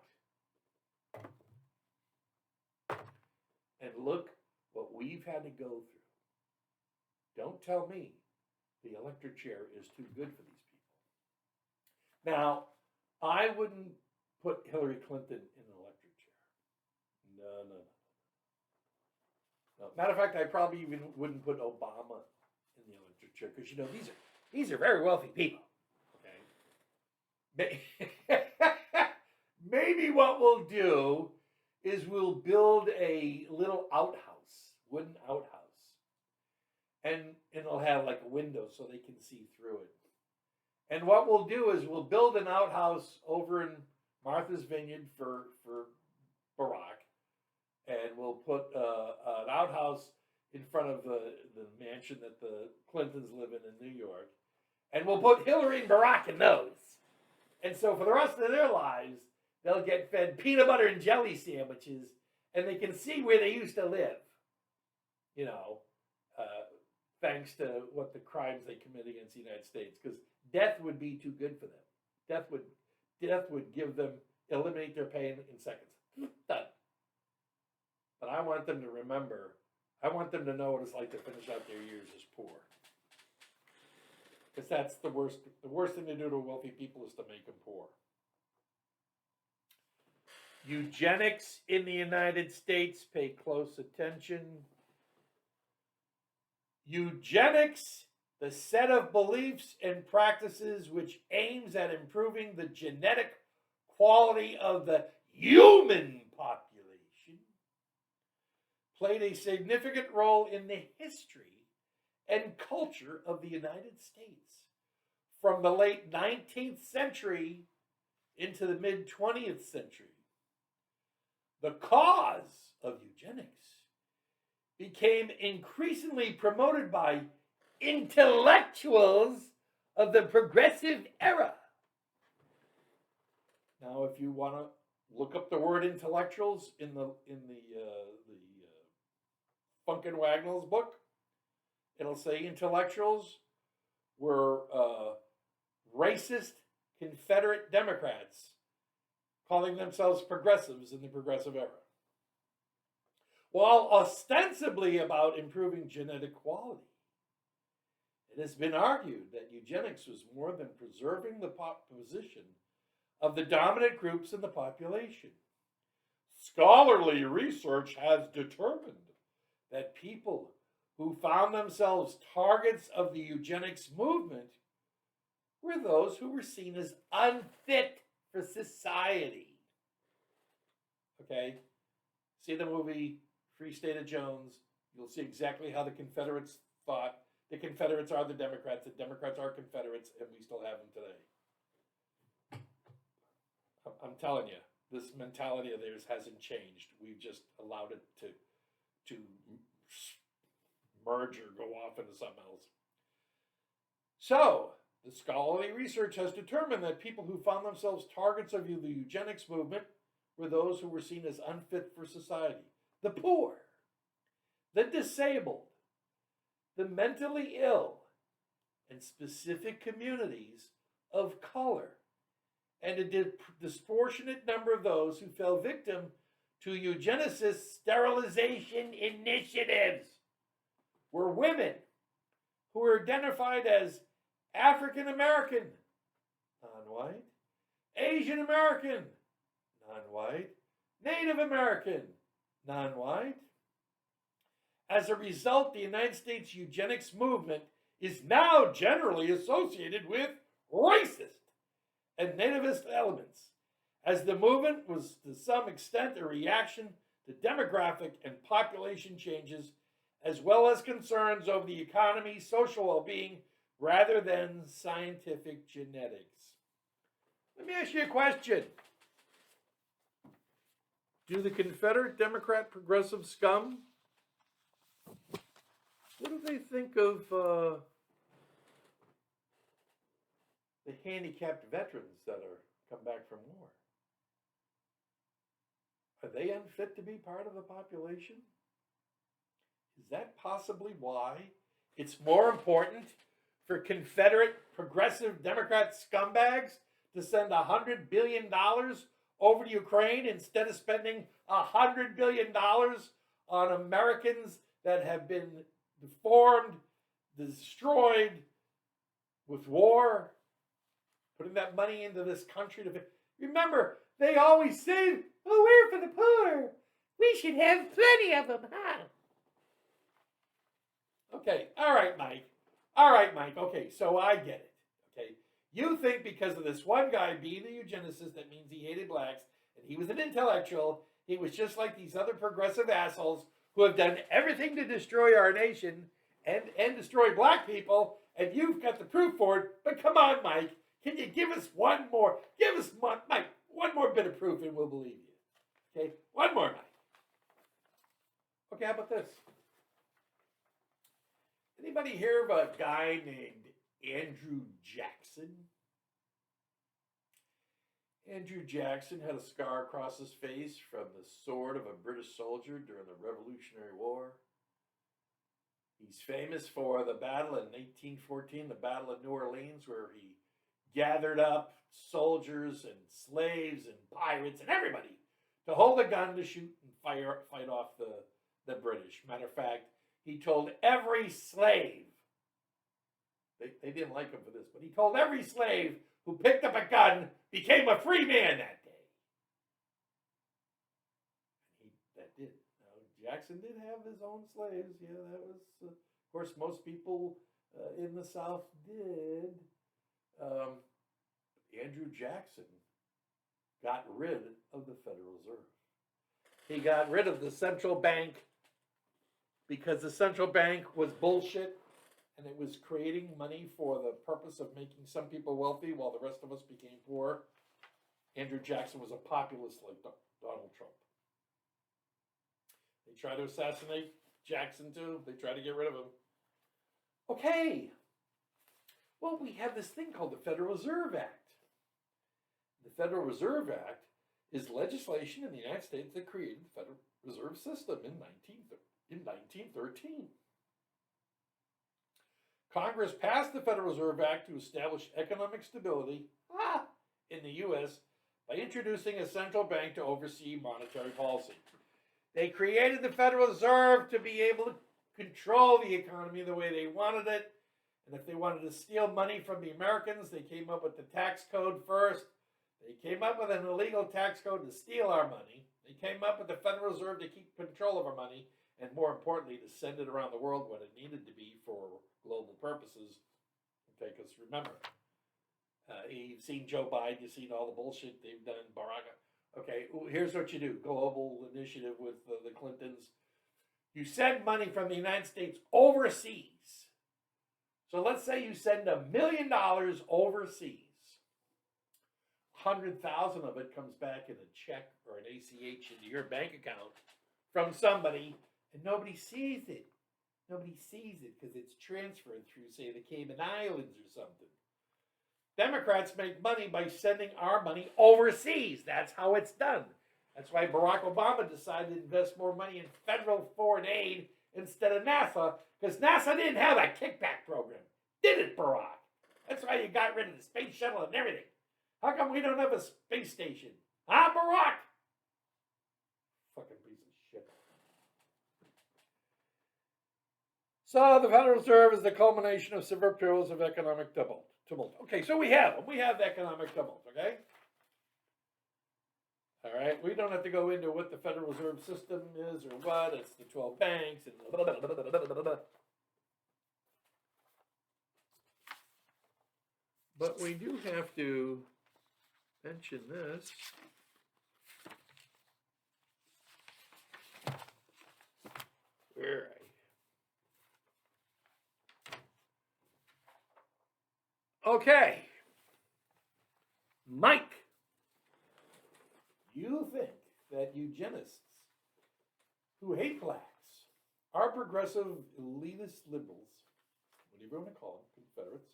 And look what we've had to go through. Don't tell me the electric chair is too good for these people. Now, I wouldn't put Hillary Clinton in an electric chair. No. Matter of fact, I probably even wouldn't put Obama in the electric chair because, you know, these are very wealthy people. Okay. Maybe what we'll do is we'll build a little outhouse, wooden outhouse. And it'll have like a window so they can see through it. And what we'll do is we'll build an outhouse over in Martha's Vineyard for Barack. And we'll put an outhouse in front of the mansion that the Clintons live in New York. And we'll put Hillary and Barack in those. And so for the rest of their lives, they'll get fed peanut butter and jelly sandwiches. And they can see where they used to live. You know, thanks to what the crimes they commit against the United States. Because death would be too good for them. Death would give them, eliminate their pain in seconds. Done. But I want them to remember, I want them to know what it's like to finish out their years as poor. Because that's the worst. The worst thing to do to wealthy people is to make them poor. Eugenics in the United States, pay close attention. Eugenics, the set of beliefs and practices which aims at improving the genetic quality of the human population, played a significant role in the history and culture of the United States from the late 19th century into the mid-20th century. The cause of eugenics became increasingly promoted by intellectuals of the progressive era. Now, if you want to look up the word intellectuals in the Funkin' Wagnall's book, it'll say intellectuals were racist Confederate Democrats calling themselves progressives in the progressive era. While ostensibly about improving genetic quality, it has been argued that eugenics was more than preserving the position of the dominant groups in the population. Scholarly research has determined that people who found themselves targets of the eugenics movement were those who were seen as unfit for society. Okay? See the movie Free State of Jones. You'll see exactly how the Confederates thought. The Confederates are the Democrats are Confederates, and we still have them today. I'm telling you, this mentality of theirs hasn't changed. We've just allowed it to merge or go off into something else. So, the scholarly research has determined that people who found themselves targets of the eugenics movement were those who were seen as unfit for society. The poor, the disabled, the mentally ill, and specific communities of color, and a disproportionate number of those who fell victim to eugenicist sterilization initiatives were women who were identified as African American, non-white, Asian American, non-white, Native American, non-white. As a result, the United States eugenics movement is now generally associated with racist and nativist elements, as the movement was to some extent a reaction to demographic and population changes, as well as concerns over the economy, social well-being, rather than scientific genetics. Let me ask you a question. Do the Confederate Democrat progressive scum, what do they think of the handicapped veterans that are come back from war? Are they unfit to be part of the population? Is that possibly why it's more important for Confederate progressive Democrat scumbags to send $100 billion over to Ukraine instead of spending $100 billion on Americans that have been deformed, destroyed with war, putting that money into this country to... Remember, they always say, oh, we're for the poor. We should have plenty of them, huh? Okay, all right, Mike. Okay, so I get it. Okay, you think because of this one guy being a eugenicist, that means he hated blacks, and he was an intellectual, he was just like these other progressive assholes who have done everything to destroy our nation and destroy black people, and you've got the proof for it. But come on, Mike, can you give us one more? Mike, one more bit of proof, and we'll believe you. Okay, one more, Mike. Okay, how about this? Anybody hear of a guy named Andrew Jackson? Andrew Jackson had a scar across his face from the sword of a British soldier during the Revolutionary War. He's famous for the battle in 1814, the Battle of New Orleans, where he gathered up soldiers and slaves and pirates and everybody to hold a gun to shoot and fight off the British. Matter of fact, he told every slave, they didn't like him for this, but he told every slave who picked up a gun became a free man that day. Jackson did have his own slaves. Yeah, that was, of course, most people in the South did. Andrew Jackson got rid of the Federal Reserve. He got rid of the central bank because the central bank was bullshit and it was creating money for the purpose of making some people wealthy while the rest of us became poor. Andrew Jackson was a populist like Donald Trump. They tried to assassinate Jackson too. They tried to get rid of him. Okay. Well, we have this thing called the Federal Reserve Act. The Federal Reserve Act is legislation in the United States that created the Federal Reserve System in 1913. Congress passed the Federal Reserve Act to establish economic stability in the U.S. by introducing a central bank to oversee monetary policy. They created the Federal Reserve to be able to control the economy the way they wanted it. And if they wanted to steal money from the Americans, they came up with the tax code first. They came up with an illegal tax code to steal our money. They came up with the Federal Reserve to keep control of our money, and more importantly, to send it around the world when it needed to be for global purposes. Okay, because remember, you've seen Joe Biden, you've seen all the bullshit they've done, Barack. Okay, here's what you do. Global initiative with the Clintons. You send money from the United States overseas. So let's say you send $1 million overseas. 100,000 of it comes back in a check or an ACH into your bank account from somebody, and nobody sees it. Nobody sees it because it's transferred through, say, the Cayman Islands or something. Democrats make money by sending our money overseas. That's how it's done. That's why Barack Obama decided to invest more money in federal foreign aid instead of NASA, because NASA didn't have a kickback program. Did it, Barack? That's why you got rid of the space shuttle and everything. How come we don't have a space station? Huh, Barack? Fucking piece of shit. So the Federal Reserve is the culmination of several periods of economic tumult. Okay, so we have them. We have economic tumult, okay? All right, we don't have to go into what the Federal Reserve System is or what. It's the 12 banks and blah, blah, blah, blah, blah, blah, blah. But we do have to mention this. Where are you? Okay. Mike, you think that eugenists who hate blacks are progressive, elitist liberals, whatever you want to call them, Confederates,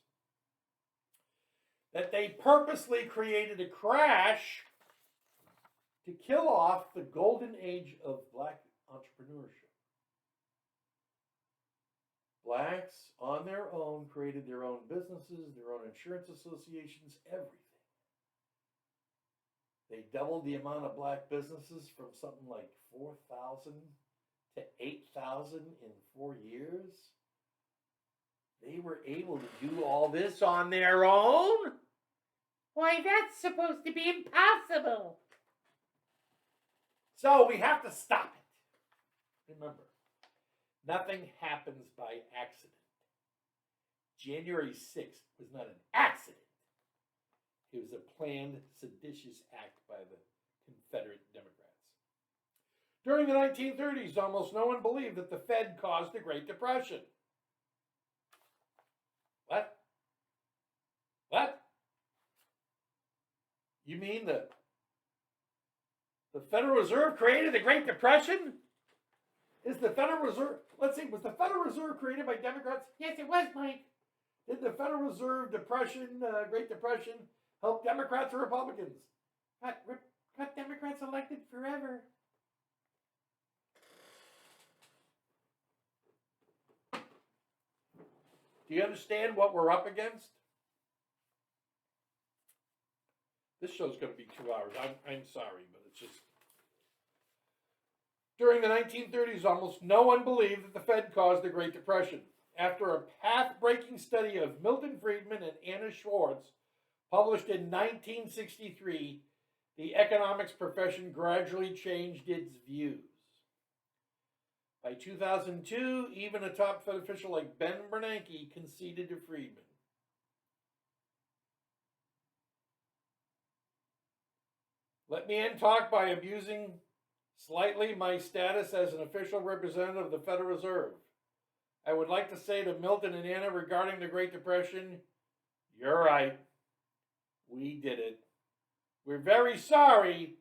that they purposely created a crash to kill off the golden age of black entrepreneurship. Blacks, on their own, created their own businesses, their own insurance associations, everything. They doubled the amount of black businesses from something like 4,000 to 8,000 in 4 years. They were able to do all this on their own? Why, that's supposed to be impossible. So we have to stop it. Remember, nothing happens by accident. January 6th was not an accident. It was a planned, seditious act by the Confederate Democrats. During the 1930s, almost no one believed that the Fed caused the Great Depression. What? What? You mean the Federal Reserve created the Great Depression? Is the Federal Reserve, let's see, was the Federal Reserve created by Democrats? Yes, it was, Mike. Did the Federal Reserve Great Depression, help Democrats or Republicans? Got Democrats elected forever. Do you understand what we're up against? This show's going to be 2 hours. I'm sorry, but it's just... During the 1930s, almost no one believed that the Fed caused the Great Depression. After a path-breaking study of Milton Friedman and Anna Schwartz, published in 1963, the economics profession gradually changed its views. By 2002, even a top Fed official like Ben Bernanke conceded to Friedman. Let me end talk by abusing slightly my status as an official representative of the Federal Reserve. I would like to say to Milton and Anna regarding the Great Depression, you're right. We did it. We're very sorry.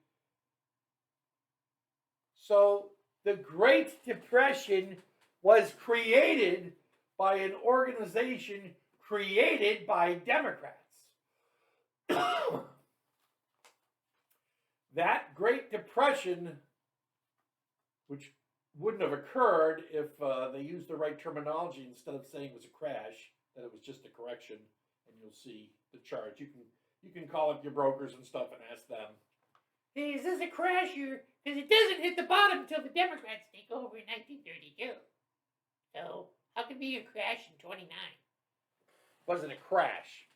So the Great Depression was created by an organization created by Democrats. That Great Depression, which wouldn't have occurred if they used the right terminology instead of saying it was a crash, that it was just a correction, and you'll see the chart. You can call up your brokers and stuff and ask them. Hey, is this a crash here? Because it doesn't hit the bottom until the Democrats take over in 1932. So, how can it be a crash in 29? Wasn't a crash.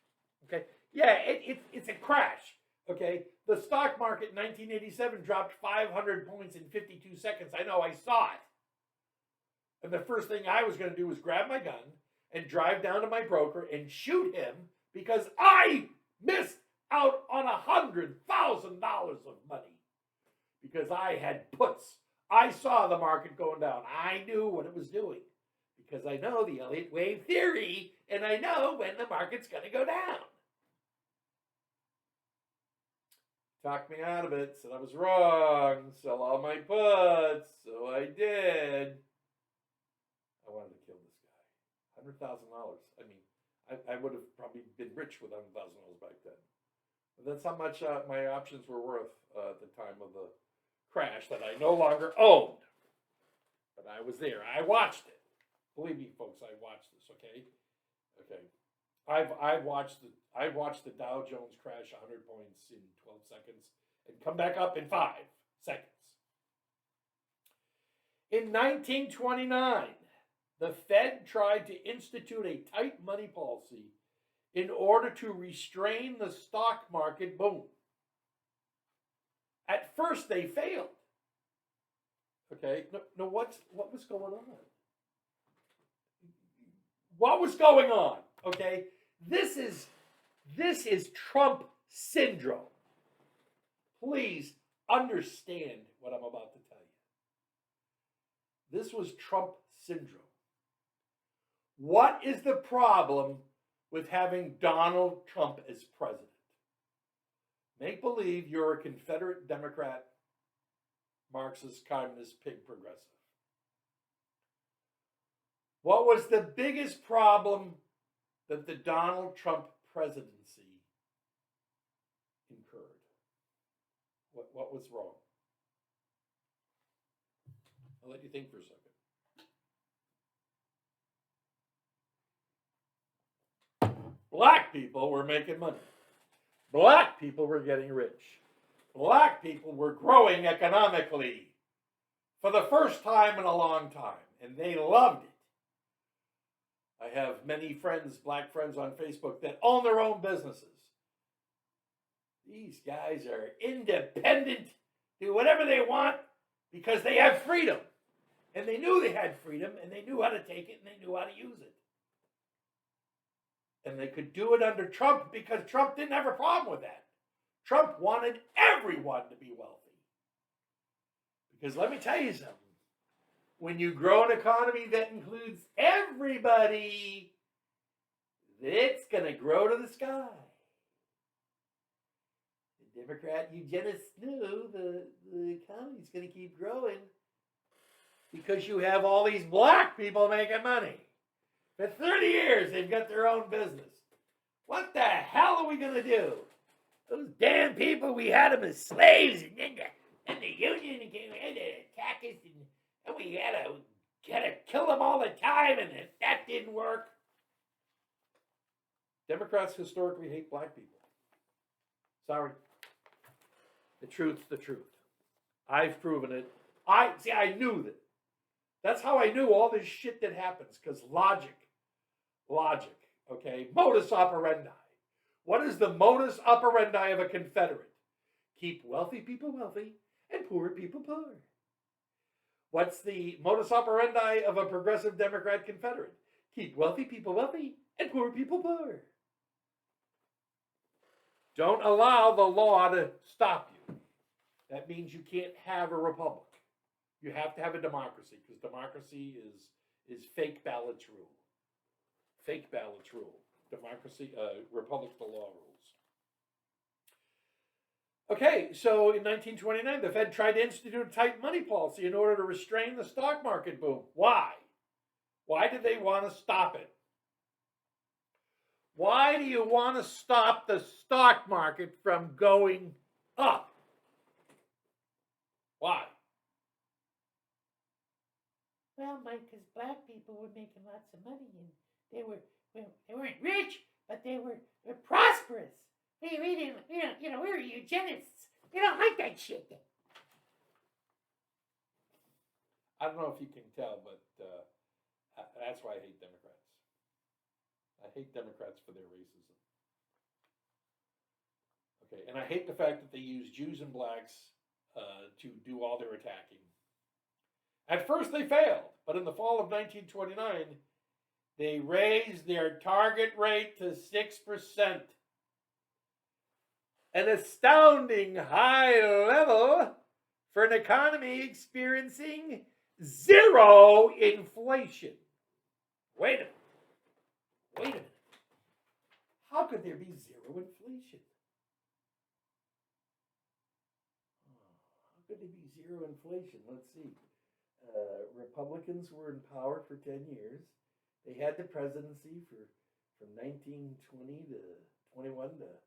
Okay? Yeah, it's a crash. Okay? The stock market in 1987 dropped 500 points in 52 seconds. I know, I saw it. And the first thing I was going to do was grab my gun and drive down to my broker and shoot him because I missed out on $100,000 of money because I had puts. I saw the market going down. I knew what it was doing because I know the Elliott wave theory and I know when the market's going to go down. Talked me out of it, said I was wrong, sell all my puts, so I did. I wanted to kill this guy. $100,000. I mean, I would have probably been rich with $100,000 back then. But that's how much my options were worth at the time of the crash that I no longer owned. But I was there. I watched it. Believe me, folks, I watched this, okay? Okay. I watched the Dow Jones crash 100 points in 12 seconds and come back up in 5 seconds. In 1929, the Fed tried to institute a tight money policy in order to restrain the stock market boom. At first, they failed. Okay, no, what was going on? What was going on? Okay, this is Trump syndrome. Please understand what I'm about to tell you. This was Trump syndrome. What is the problem with having Donald Trump as president? Make believe you're a Confederate Democrat, Marxist, communist, pig progressive. What was the biggest problem that the Donald Trump presidency incurred? What was wrong? I'll let you think for a second. Black people were making money. Black people were getting rich. Black people were growing economically for the first time in a long time, and they loved it. I have many friends, black friends on Facebook that own their own businesses. These guys are independent, do whatever they want because they have freedom. And they knew they had freedom, and they knew how to take it, and they knew how to use it. And they could do it under Trump because Trump didn't have a problem with that. Trump wanted everyone to be wealthy. Because let me tell you something. When you grow an economy that includes everybody, it's going to grow to the sky. The Democrat eugenists knew the economy's going to keep growing because you have all these black people making money. For 30 years, they've got their own business. What the hell are we going to do? Those damn people, we had them as slaves, and then the union came in to attack us, and we had to kill them all the time, and that didn't work. Democrats historically hate black people. Sorry. The truth's the truth. I've proven it. I knew that. That's how I knew all this shit that happens, because logic, okay? Modus operandi. What is the modus operandi of a Confederate? Keep wealthy people wealthy and poor people poor. What's the modus operandi of a progressive Democrat Confederate? Keep wealthy people wealthy and poor people poor. Don't allow the law to stop you. That means you can't have a republic. You have to have a democracy, because democracy is fake ballots rule. Fake ballots rule. Democracy, republic, the law rules. Okay, so in 1929, the Fed tried to institute a tight money policy in order to restrain the stock market boom. Why? Why did they want to stop it? Why do you want to stop the stock market from going up? Why? Well, Mike, because black people were making lots of money, and they weren't rich, but they were prosperous. We didn't, we were eugenists. We don't like that shit. I don't know if you can tell, but that's why I hate Democrats. I hate Democrats for their racism. Okay, and I hate the fact that they use Jews and blacks to do all their attacking. At first they failed, but in the fall of 1929, they raised their target rate to 6%. An astounding high level for an economy experiencing zero inflation. Wait a minute. How could there be zero inflation? How could there be zero inflation? Let's see. Republicans were in power for 10 years. They had the presidency from 1920 to 21 to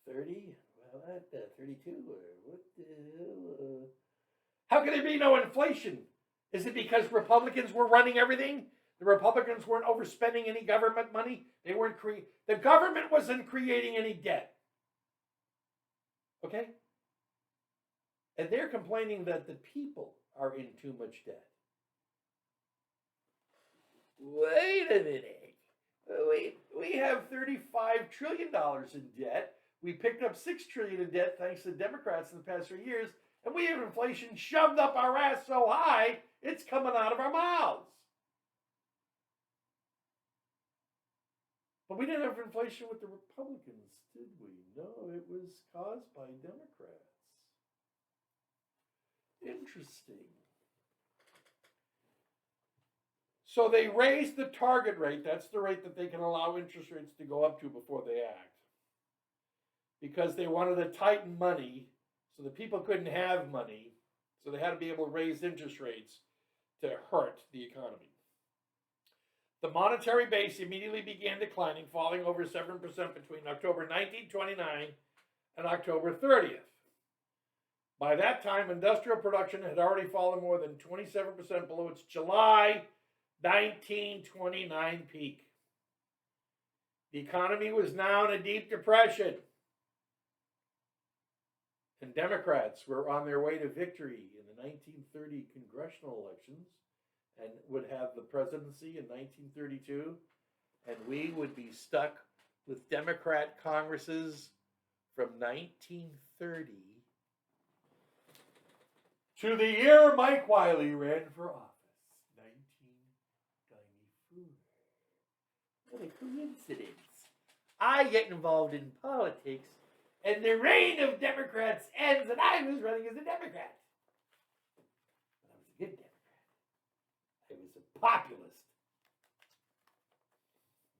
30. Well, 32 or what the hell? How could there be no inflation? Is it because Republicans were running everything? The Republicans weren't overspending any government money. They weren't the government wasn't creating any debt. Okay? And they're complaining that the people are in too much debt. Wait a minute. We have $35 trillion in debt. We picked up $6 trillion in debt thanks to the Democrats in the past 3 years, and we have inflation shoved up our ass so high it's coming out of our mouths. But we didn't have inflation with the Republicans, did we? No, it was caused by Democrats. Interesting. So they raised the target rate. That's the rate that they can allow interest rates to go up to before they act. Because they wanted to tighten money, so the people couldn't have money. So they had to be able to raise interest rates to hurt the economy. The monetary base immediately began declining, falling over 7% between October 1929 and October 30th. By that time, industrial production had already fallen more than 27% below its July 1929 peak. The economy was now in a deep depression, and Democrats were on their way to victory in the 1930 congressional elections and would have the presidency in 1932, and we would be stuck with Democrat Congresses from 1930 to the year Mike Wiley ran for office, 1994. What a coincidence. I get involved in politics, and the reign of Democrats ends, and I was running as a Democrat. But I was a good Democrat. I was a populist.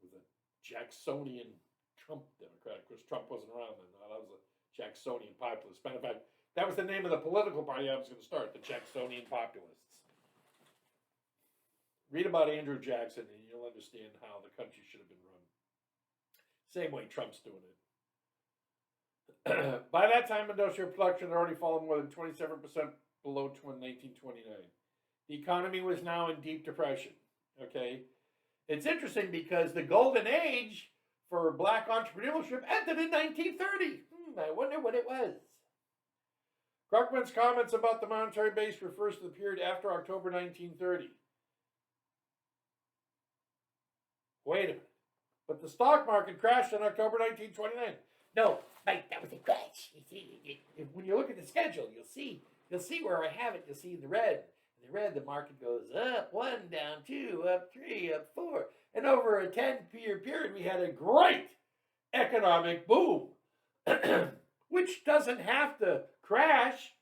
I was a Jacksonian Trump Democrat. Of course, Trump wasn't around then. No, I was a Jacksonian populist. Matter of fact, that was the name of the political party I was going to start, the Jacksonian Populists. Read about Andrew Jackson and you'll understand how the country should have been run. Same way Trump's doing it. By that time, industrial production had already fallen more than 27% below 1929. The economy was now in deep depression. Okay? It's interesting because the golden age for black entrepreneurship ended in 1930. I wonder what it was. Krugman's comments about the monetary base refers to the period after October 1930. Wait a minute. But the stock market crashed in October 1929. No, Mike, that was a crash. When you look at the schedule, you'll see where I have it. You'll see the red. In the red, the market goes up 1, down 2, up 3, up 4. And over a 10-year period, we had a great economic boom, which doesn't have to crash.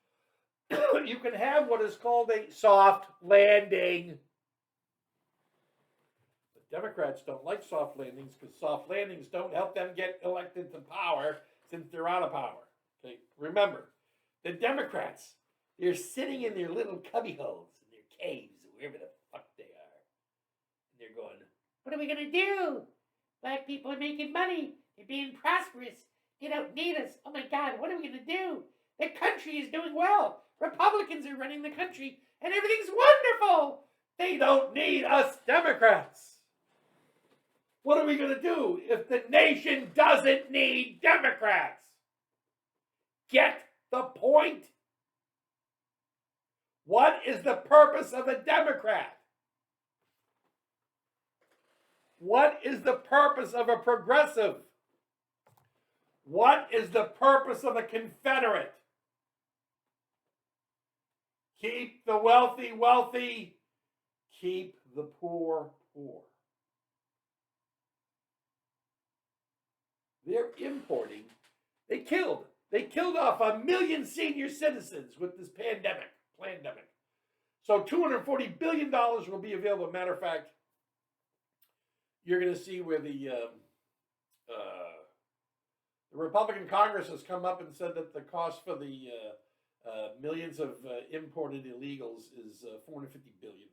You can have what is called a soft landing. The Democrats don't like soft landings because soft landings don't help them get elected to power since they're out of power. Okay, remember, the Democrats, they're sitting in their little cubby holes, in their caves, wherever the fuck they are. And they're going, What are we going to do? Black people are making money. They're being prosperous. They don't need us. Oh my God, what are we going to do? The country is doing well. Republicans are running the country, and everything's wonderful. they don't need us Democrats. What are we going to do if the nation doesn't need Democrats? Get the point? What is the purpose of a Democrat? What is the purpose of a progressive? What is the purpose of a Confederate? Keep the wealthy wealthy, keep the poor poor. They're importing. They killed off 1 million senior citizens with this pandemic. So $240 billion will be available. Matter of fact, you're going to see where the Republican Congress has come up and said that the cost for the millions of imported illegals is $450 billion.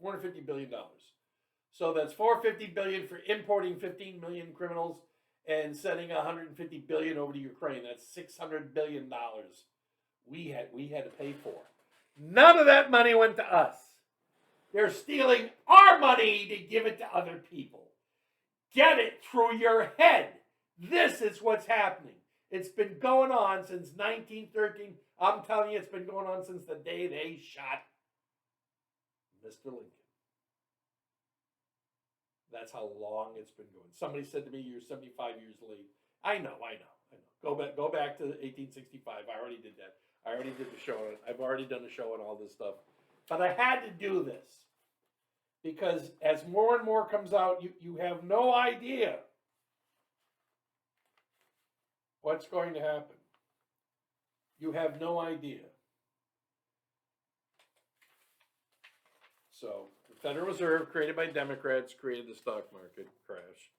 $450 billion. So that's $450 billion for importing 15 million criminals and sending $150 billion over to Ukraine. That's $600 billion we had to pay for. None of that money went to us. They're stealing our money to give it to other people. Get it through your head. This is what's happening. It's been going on since 1913. I'm telling you, it's been going on since the day they shot Mr. Lincoln. That's how long it's been going. Somebody said to me, "You're 75 years late." I know. Go back to 1865. I already did that. I already did the show on it. I've already done a show on all this stuff. But I had to do this because as more and more comes out, you have no idea what's going to happen. You have no idea. So the Federal Reserve, created by Democrats, created the stock market crash.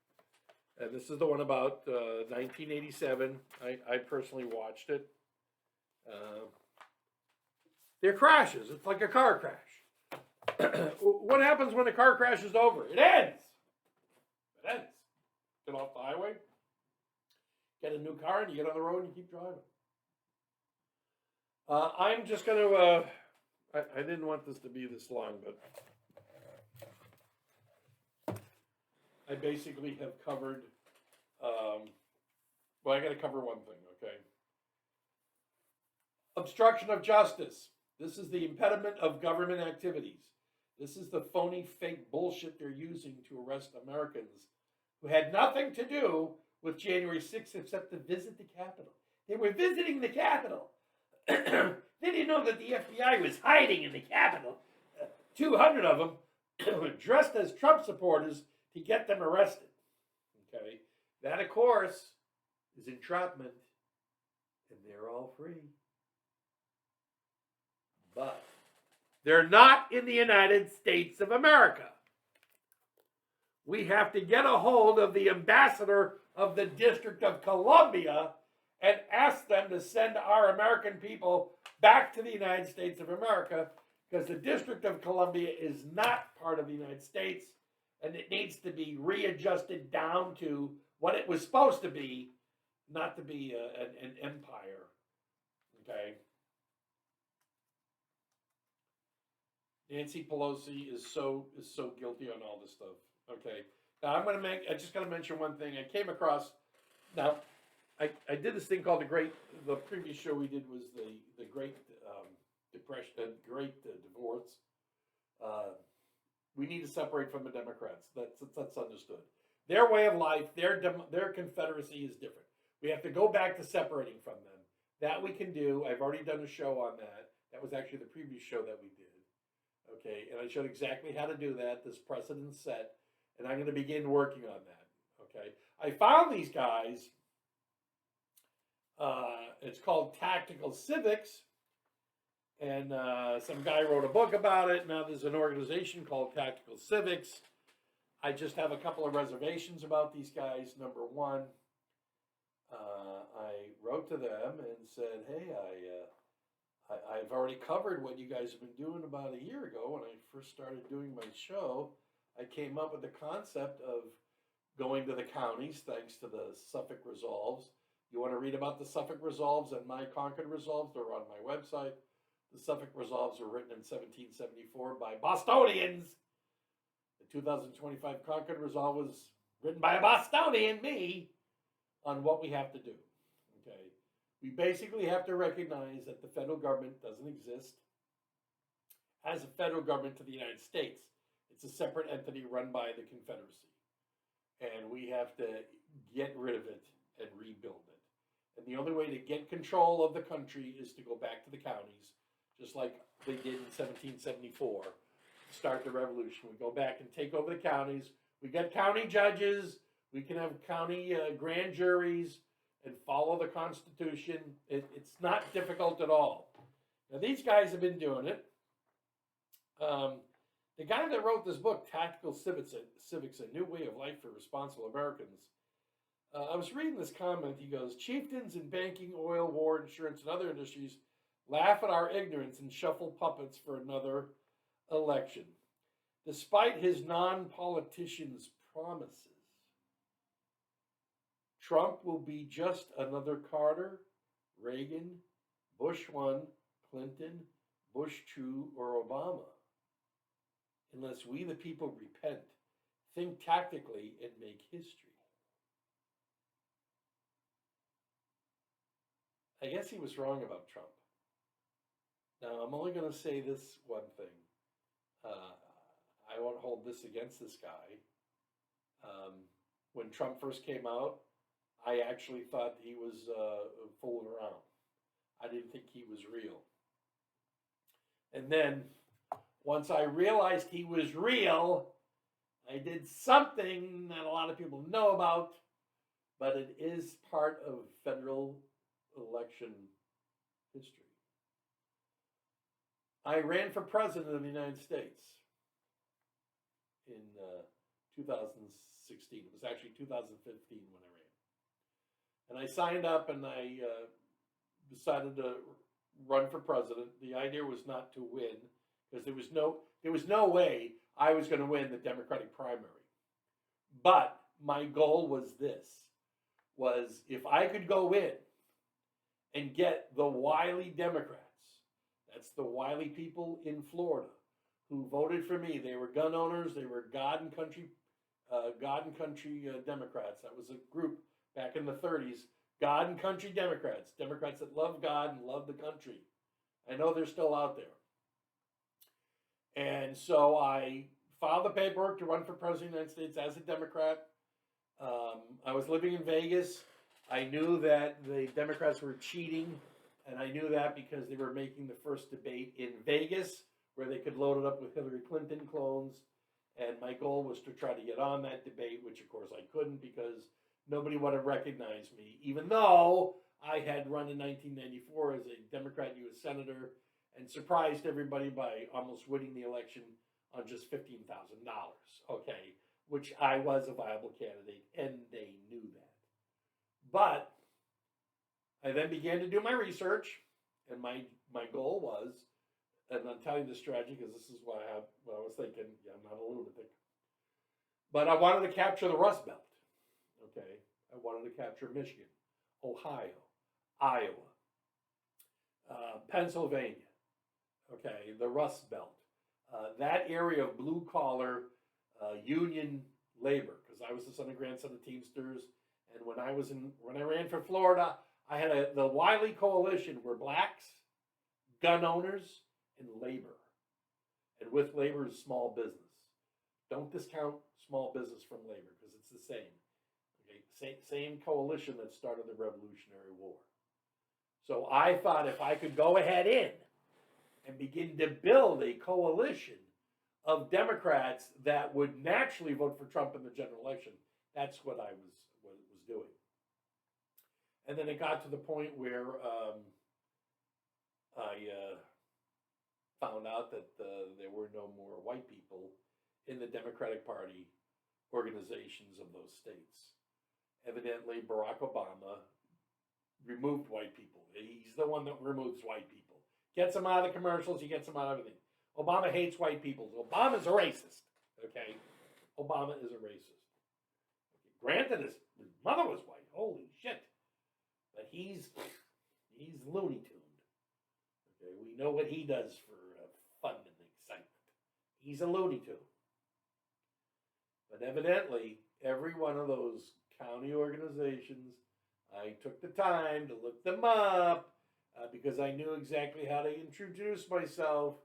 And this is the one about 1987. I personally watched it. They're crashes. It's like a car crash. What happens when a car crash is over? It ends. Get off the highway, get a new car, and you get on the road and you keep driving. I'm just going to... I didn't want this to be this long, but I basically have covered... I got to cover one thing, okay? Obstruction of justice. This is the impediment of government activities. This is the phony, fake bullshit they're using to arrest Americans who had nothing to do with January 6th except to visit the Capitol. They were visiting the Capitol. They didn't know that the FBI was hiding in the Capitol. 200 of them were dressed as Trump supporters to get them arrested. Okay? That, of course, is entrapment, and they're all free. But they're not in the United States of America. We have to get a hold of the ambassador of the District of Columbia and ask them to send our American people back to the United States of America, because the District of Columbia is not part of the United States, and it needs to be readjusted down to what it was supposed to be, not to be an empire. Okay? Nancy Pelosi is so guilty on all this stuff. Okay. Now I just gotta mention one thing. I came across, now I did this thing called the previous show we did was the Great Depression, Great Divorce. We need to separate from the Democrats. That's understood. Their way of life, their Confederacy is different. We have to go back to separating from them. That we can do. I've already done a show on that. That was actually the previous show that we did. Okay, and I showed exactly how to do that, this precedent set, and I'm going to begin working on that. Okay, I found these guys. It's called Tactical Civics, and some guy wrote a book about it. Now there's an organization called Tactical Civics. I just have a couple of reservations about these guys. Number one, I wrote to them and said, hey, I've already covered what you guys have been doing about a year ago. When I first started doing my show, I came up with the concept of going to the counties, thanks to the Suffolk Resolves. You want to read about the Suffolk Resolves and my Concord Resolves? They're on my website. The Suffolk Resolves were written in 1774 by Bostonians. The 2025 Concord Resolve was written by a Bostonian, me, on what we have to do. Okay, we basically have to recognize that the federal government doesn't exist as a federal government to the United States. It's a separate entity run by the Confederacy. And we have to get rid of it and rebuild it. And the only way to get control of the country is to go back to the counties, just like they did in 1774, start the revolution. We go back and take over the counties. We got county judges. We can have county grand juries and follow the Constitution. It's not difficult at all. Now, these guys have been doing it. The guy that wrote this book, Tactical Civics, A New Way of Life for Responsible Americans, I was reading this comment. He goes, chieftains in banking, oil, war, insurance, and other industries laugh at our ignorance and shuffle puppets for another election. Despite his non-politician's promises, Trump will be just another Carter, Reagan, Bush 1, Clinton, Bush 2, or Obama. Unless we, the people, repent, think tactically, and make history. I guess he was wrong about Trump. Now, I'm only going to say this one thing. I won't hold this against this guy. When Trump first came out, I actually thought he was fooling around. I didn't think he was real. And then, once I realized he was real, I did something that a lot of people know about, but it is part of federal election history. I ran for president of the United States in 2016. It was actually 2015 when I ran. And I signed up and I decided to run for president. The idea was not to win, because there was no way I was going to win the Democratic primary. But my goal was this, was if I could go in and get the Wiley Democrats, that's the Wiley people in Florida, who voted for me. They were gun owners. They were God and Country Democrats. That was a group back in the 30s. God and Country Democrats. Democrats that love God and love the country. I know they're still out there. And so I filed the paperwork to run for president of the United States as a Democrat. I was living in Vegas. I knew that the Democrats were cheating, and I knew that because they were making the first debate in Vegas, where they could load it up with Hillary Clinton clones. And my goal was to try to get on that debate, which of course I couldn't, because nobody would have recognized me, even though I had run in 1994 as a Democrat U.S. Senator and surprised everybody by almost winning the election on just $15,000, okay, which I was a viable candidate, and they knew that. But I then began to do my research, and my goal was, and I'm telling this strategy because this is what I was thinking. Yeah, I'm not a lunatic. But I wanted to capture the Rust Belt. Okay, I wanted to capture Michigan, Ohio, Iowa, Pennsylvania. Okay, the Rust Belt, that area of blue collar union labor. Because I was the son and grandson of Teamsters, and when I ran for Florida, I had the Wiley coalition were blacks, gun owners, and labor. And with labor is small business. Don't discount small business from labor, because it's the same. Okay, same coalition that started the Revolutionary War. So I thought if I could go ahead in and begin to build a coalition of Democrats that would naturally vote for Trump in the general election, that's what I was doing. And then it got to the point where I found out that there were no more white people in the Democratic Party organizations of those states. Evidently, Barack Obama removed white people. He's the one that removes white people. Gets them out of the commercials, he gets them out of everything. Obama hates white people. Obama's a racist. Okay? Obama is a racist. Granted, his mother was white. Holy shit. But he's Looney Tuned. Okay? We know what he does for fun and excitement. He's a Looney Tune. But evidently, every one of those county organizations, I took the time to look them up because I knew exactly how to introduce myself.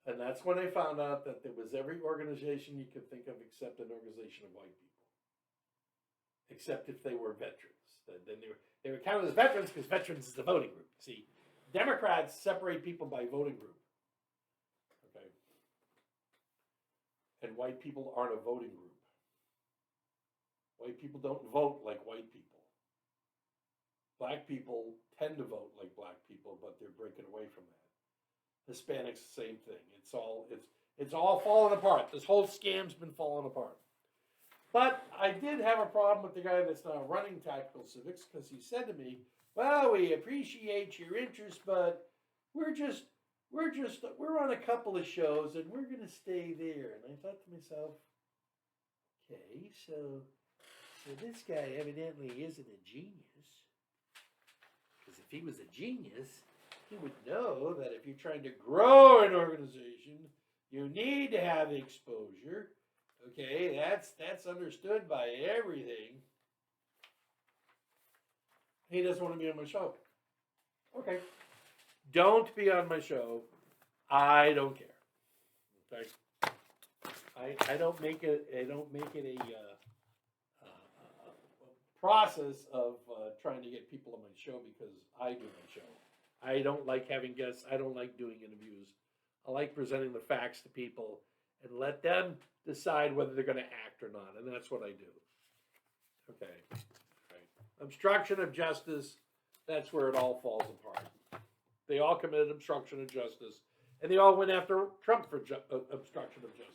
And that's when I found out that there was every organization you could think of except an organization of white people. Except if they were veterans. Then they were counted as veterans because veterans is the voting group. See, Democrats separate people by voting group. Okay. And white people aren't a voting group. White people don't vote like white people. Black people tend to vote like black people, but they're breaking away from that. Hispanics, same thing. It's all falling apart. This whole scam's been falling apart. But I did have a problem with the guy that's now running Tactical Civics because he said to me, "Well, we appreciate your interest, but we're on a couple of shows and we're going to stay there." And I thought to myself, okay, so this guy evidently isn't a genius. Because if he was a genius, he would know that if you're trying to grow an organization, you need to have exposure. Okay, that's understood by everything. He doesn't want to be on my show. Okay. Don't be on my show. I don't care. Okay. I don't make it a process of trying to get people on my show because I do my show. I don't like having guests. I don't like doing interviews. I like presenting the facts to people and let them decide whether they're going to act or not. And that's what I do. Okay. Right. Obstruction of justice, that's where it all falls apart. They all committed obstruction of justice. And they all went after Trump for obstruction of justice.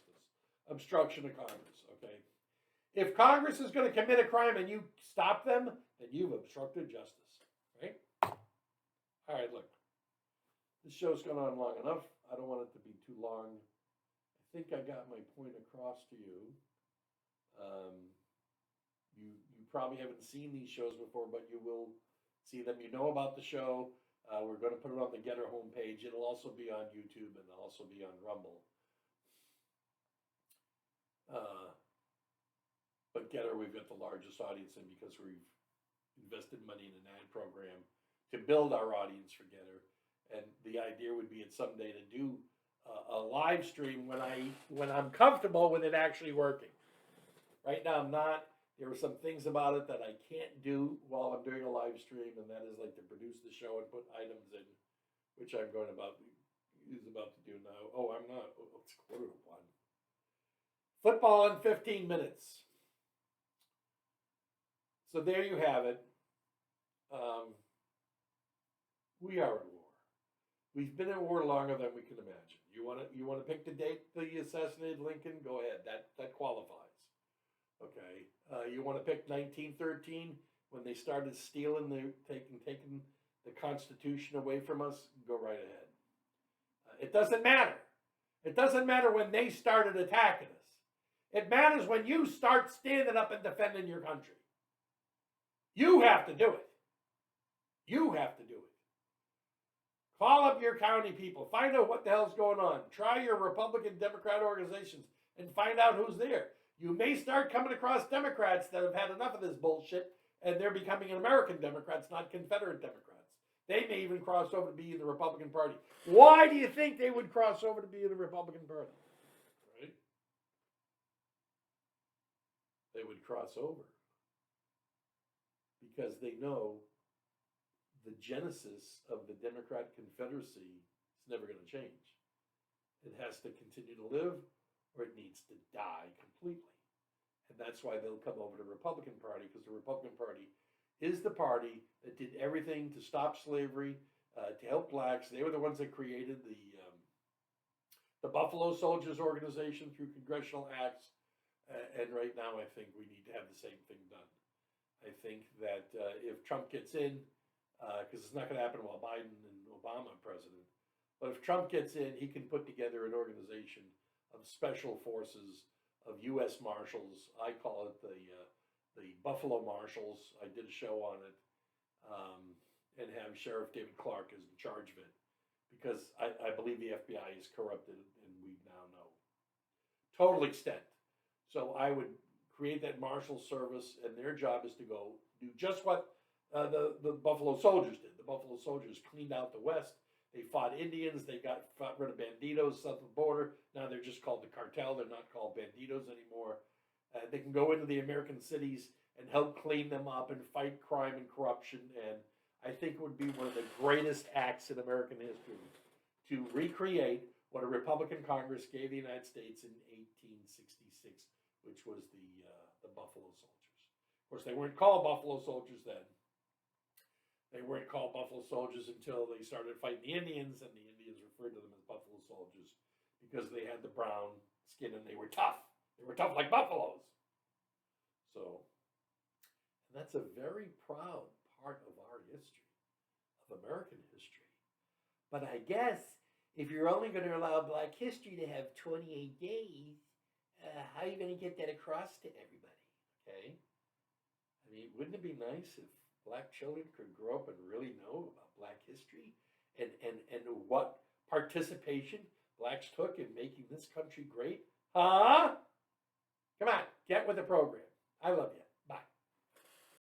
Obstruction of Congress, okay? If Congress is going to commit a crime and you stop them, then you've obstructed justice, right? All right, look. This show's gone on long enough. I don't want it to be too long. I think I got my point across to you. You probably haven't seen these shows before, but you will see them. You know about the show. We're going to put it on the Getter homepage. It'll also be on YouTube and also be on Rumble. But Getter, we've got the largest audience in because we've invested money in an ad program to build our audience for Getter. And the idea would be someday to do a live stream when I'm comfortable with it actually working. Right now, I'm not. There are some things about it that I can't do while I'm doing a live stream, and that is like to produce the show and put items in, which I'm going about to do now. Oh, I'm not. Oh, it's 1:45. Football in 15 minutes. So there you have it. We are at war. We've been at war longer than we can imagine. You want to pick the date they assassinated Lincoln? Go ahead. That qualifies. Okay. You want to pick 1913 when they started stealing, taking the Constitution away from us? Go right ahead. It doesn't matter. It doesn't matter when they started attacking us. It matters when you start standing up and defending your country. You have to do it. You have to do it. Call up your county people. Find out what the hell's going on. Try your Republican Democrat organizations and find out who's there. You may start coming across Democrats that have had enough of this bullshit and they're becoming American Democrats, not Confederate Democrats. They may even cross over to be in the Republican Party. Why do you think they would cross over to be in the Republican Party? Right? They would cross over because they know the genesis of the Democratic Confederacy is never going to change. It has to continue to live, or it needs to die completely. And that's why they'll come over to the Republican Party, because the Republican Party is the party that did everything to stop slavery, to help blacks. They were the ones that created the Buffalo Soldiers organization through congressional acts. And right now, I think we need to have the same thing done. I think that if Trump gets in, because it's not going to happen while Biden and Obama are president, but if Trump gets in, he can put together an organization of special forces, of U.S. Marshals. I call it the Buffalo Marshals. I did a show on it, and have Sheriff David Clark as in charge of it, because I believe the FBI is corrupted, and we now know. Total extent. So I would create that Marshal Service, and their job is to go do just what the Buffalo Soldiers did. The Buffalo Soldiers cleaned out the West. They fought Indians. They fought rid of banditos south of the border. Now they're just called the cartel. They're not called banditos anymore. They can go into the American cities and help clean them up and fight crime and corruption. And I think it would be one of the greatest acts in American history to recreate what a Republican Congress gave the United States in 1866, which was the Buffalo Soldiers. Of course, they weren't called Buffalo Soldiers then. They weren't called Buffalo Soldiers until they started fighting the Indians, and the Indians referred to them as Buffalo Soldiers because they had the brown skin and they were tough. They were tough like buffaloes. So, and that's a very proud part of our history, of American history. But I guess if you're only going to allow Black history to have 28 days, how are you going to get that across to everybody? Okay? I mean, wouldn't it be nice if Black children could grow up and really know about Black history and what participation Blacks took in making this country great? Huh? Come on, get with the program. I love you.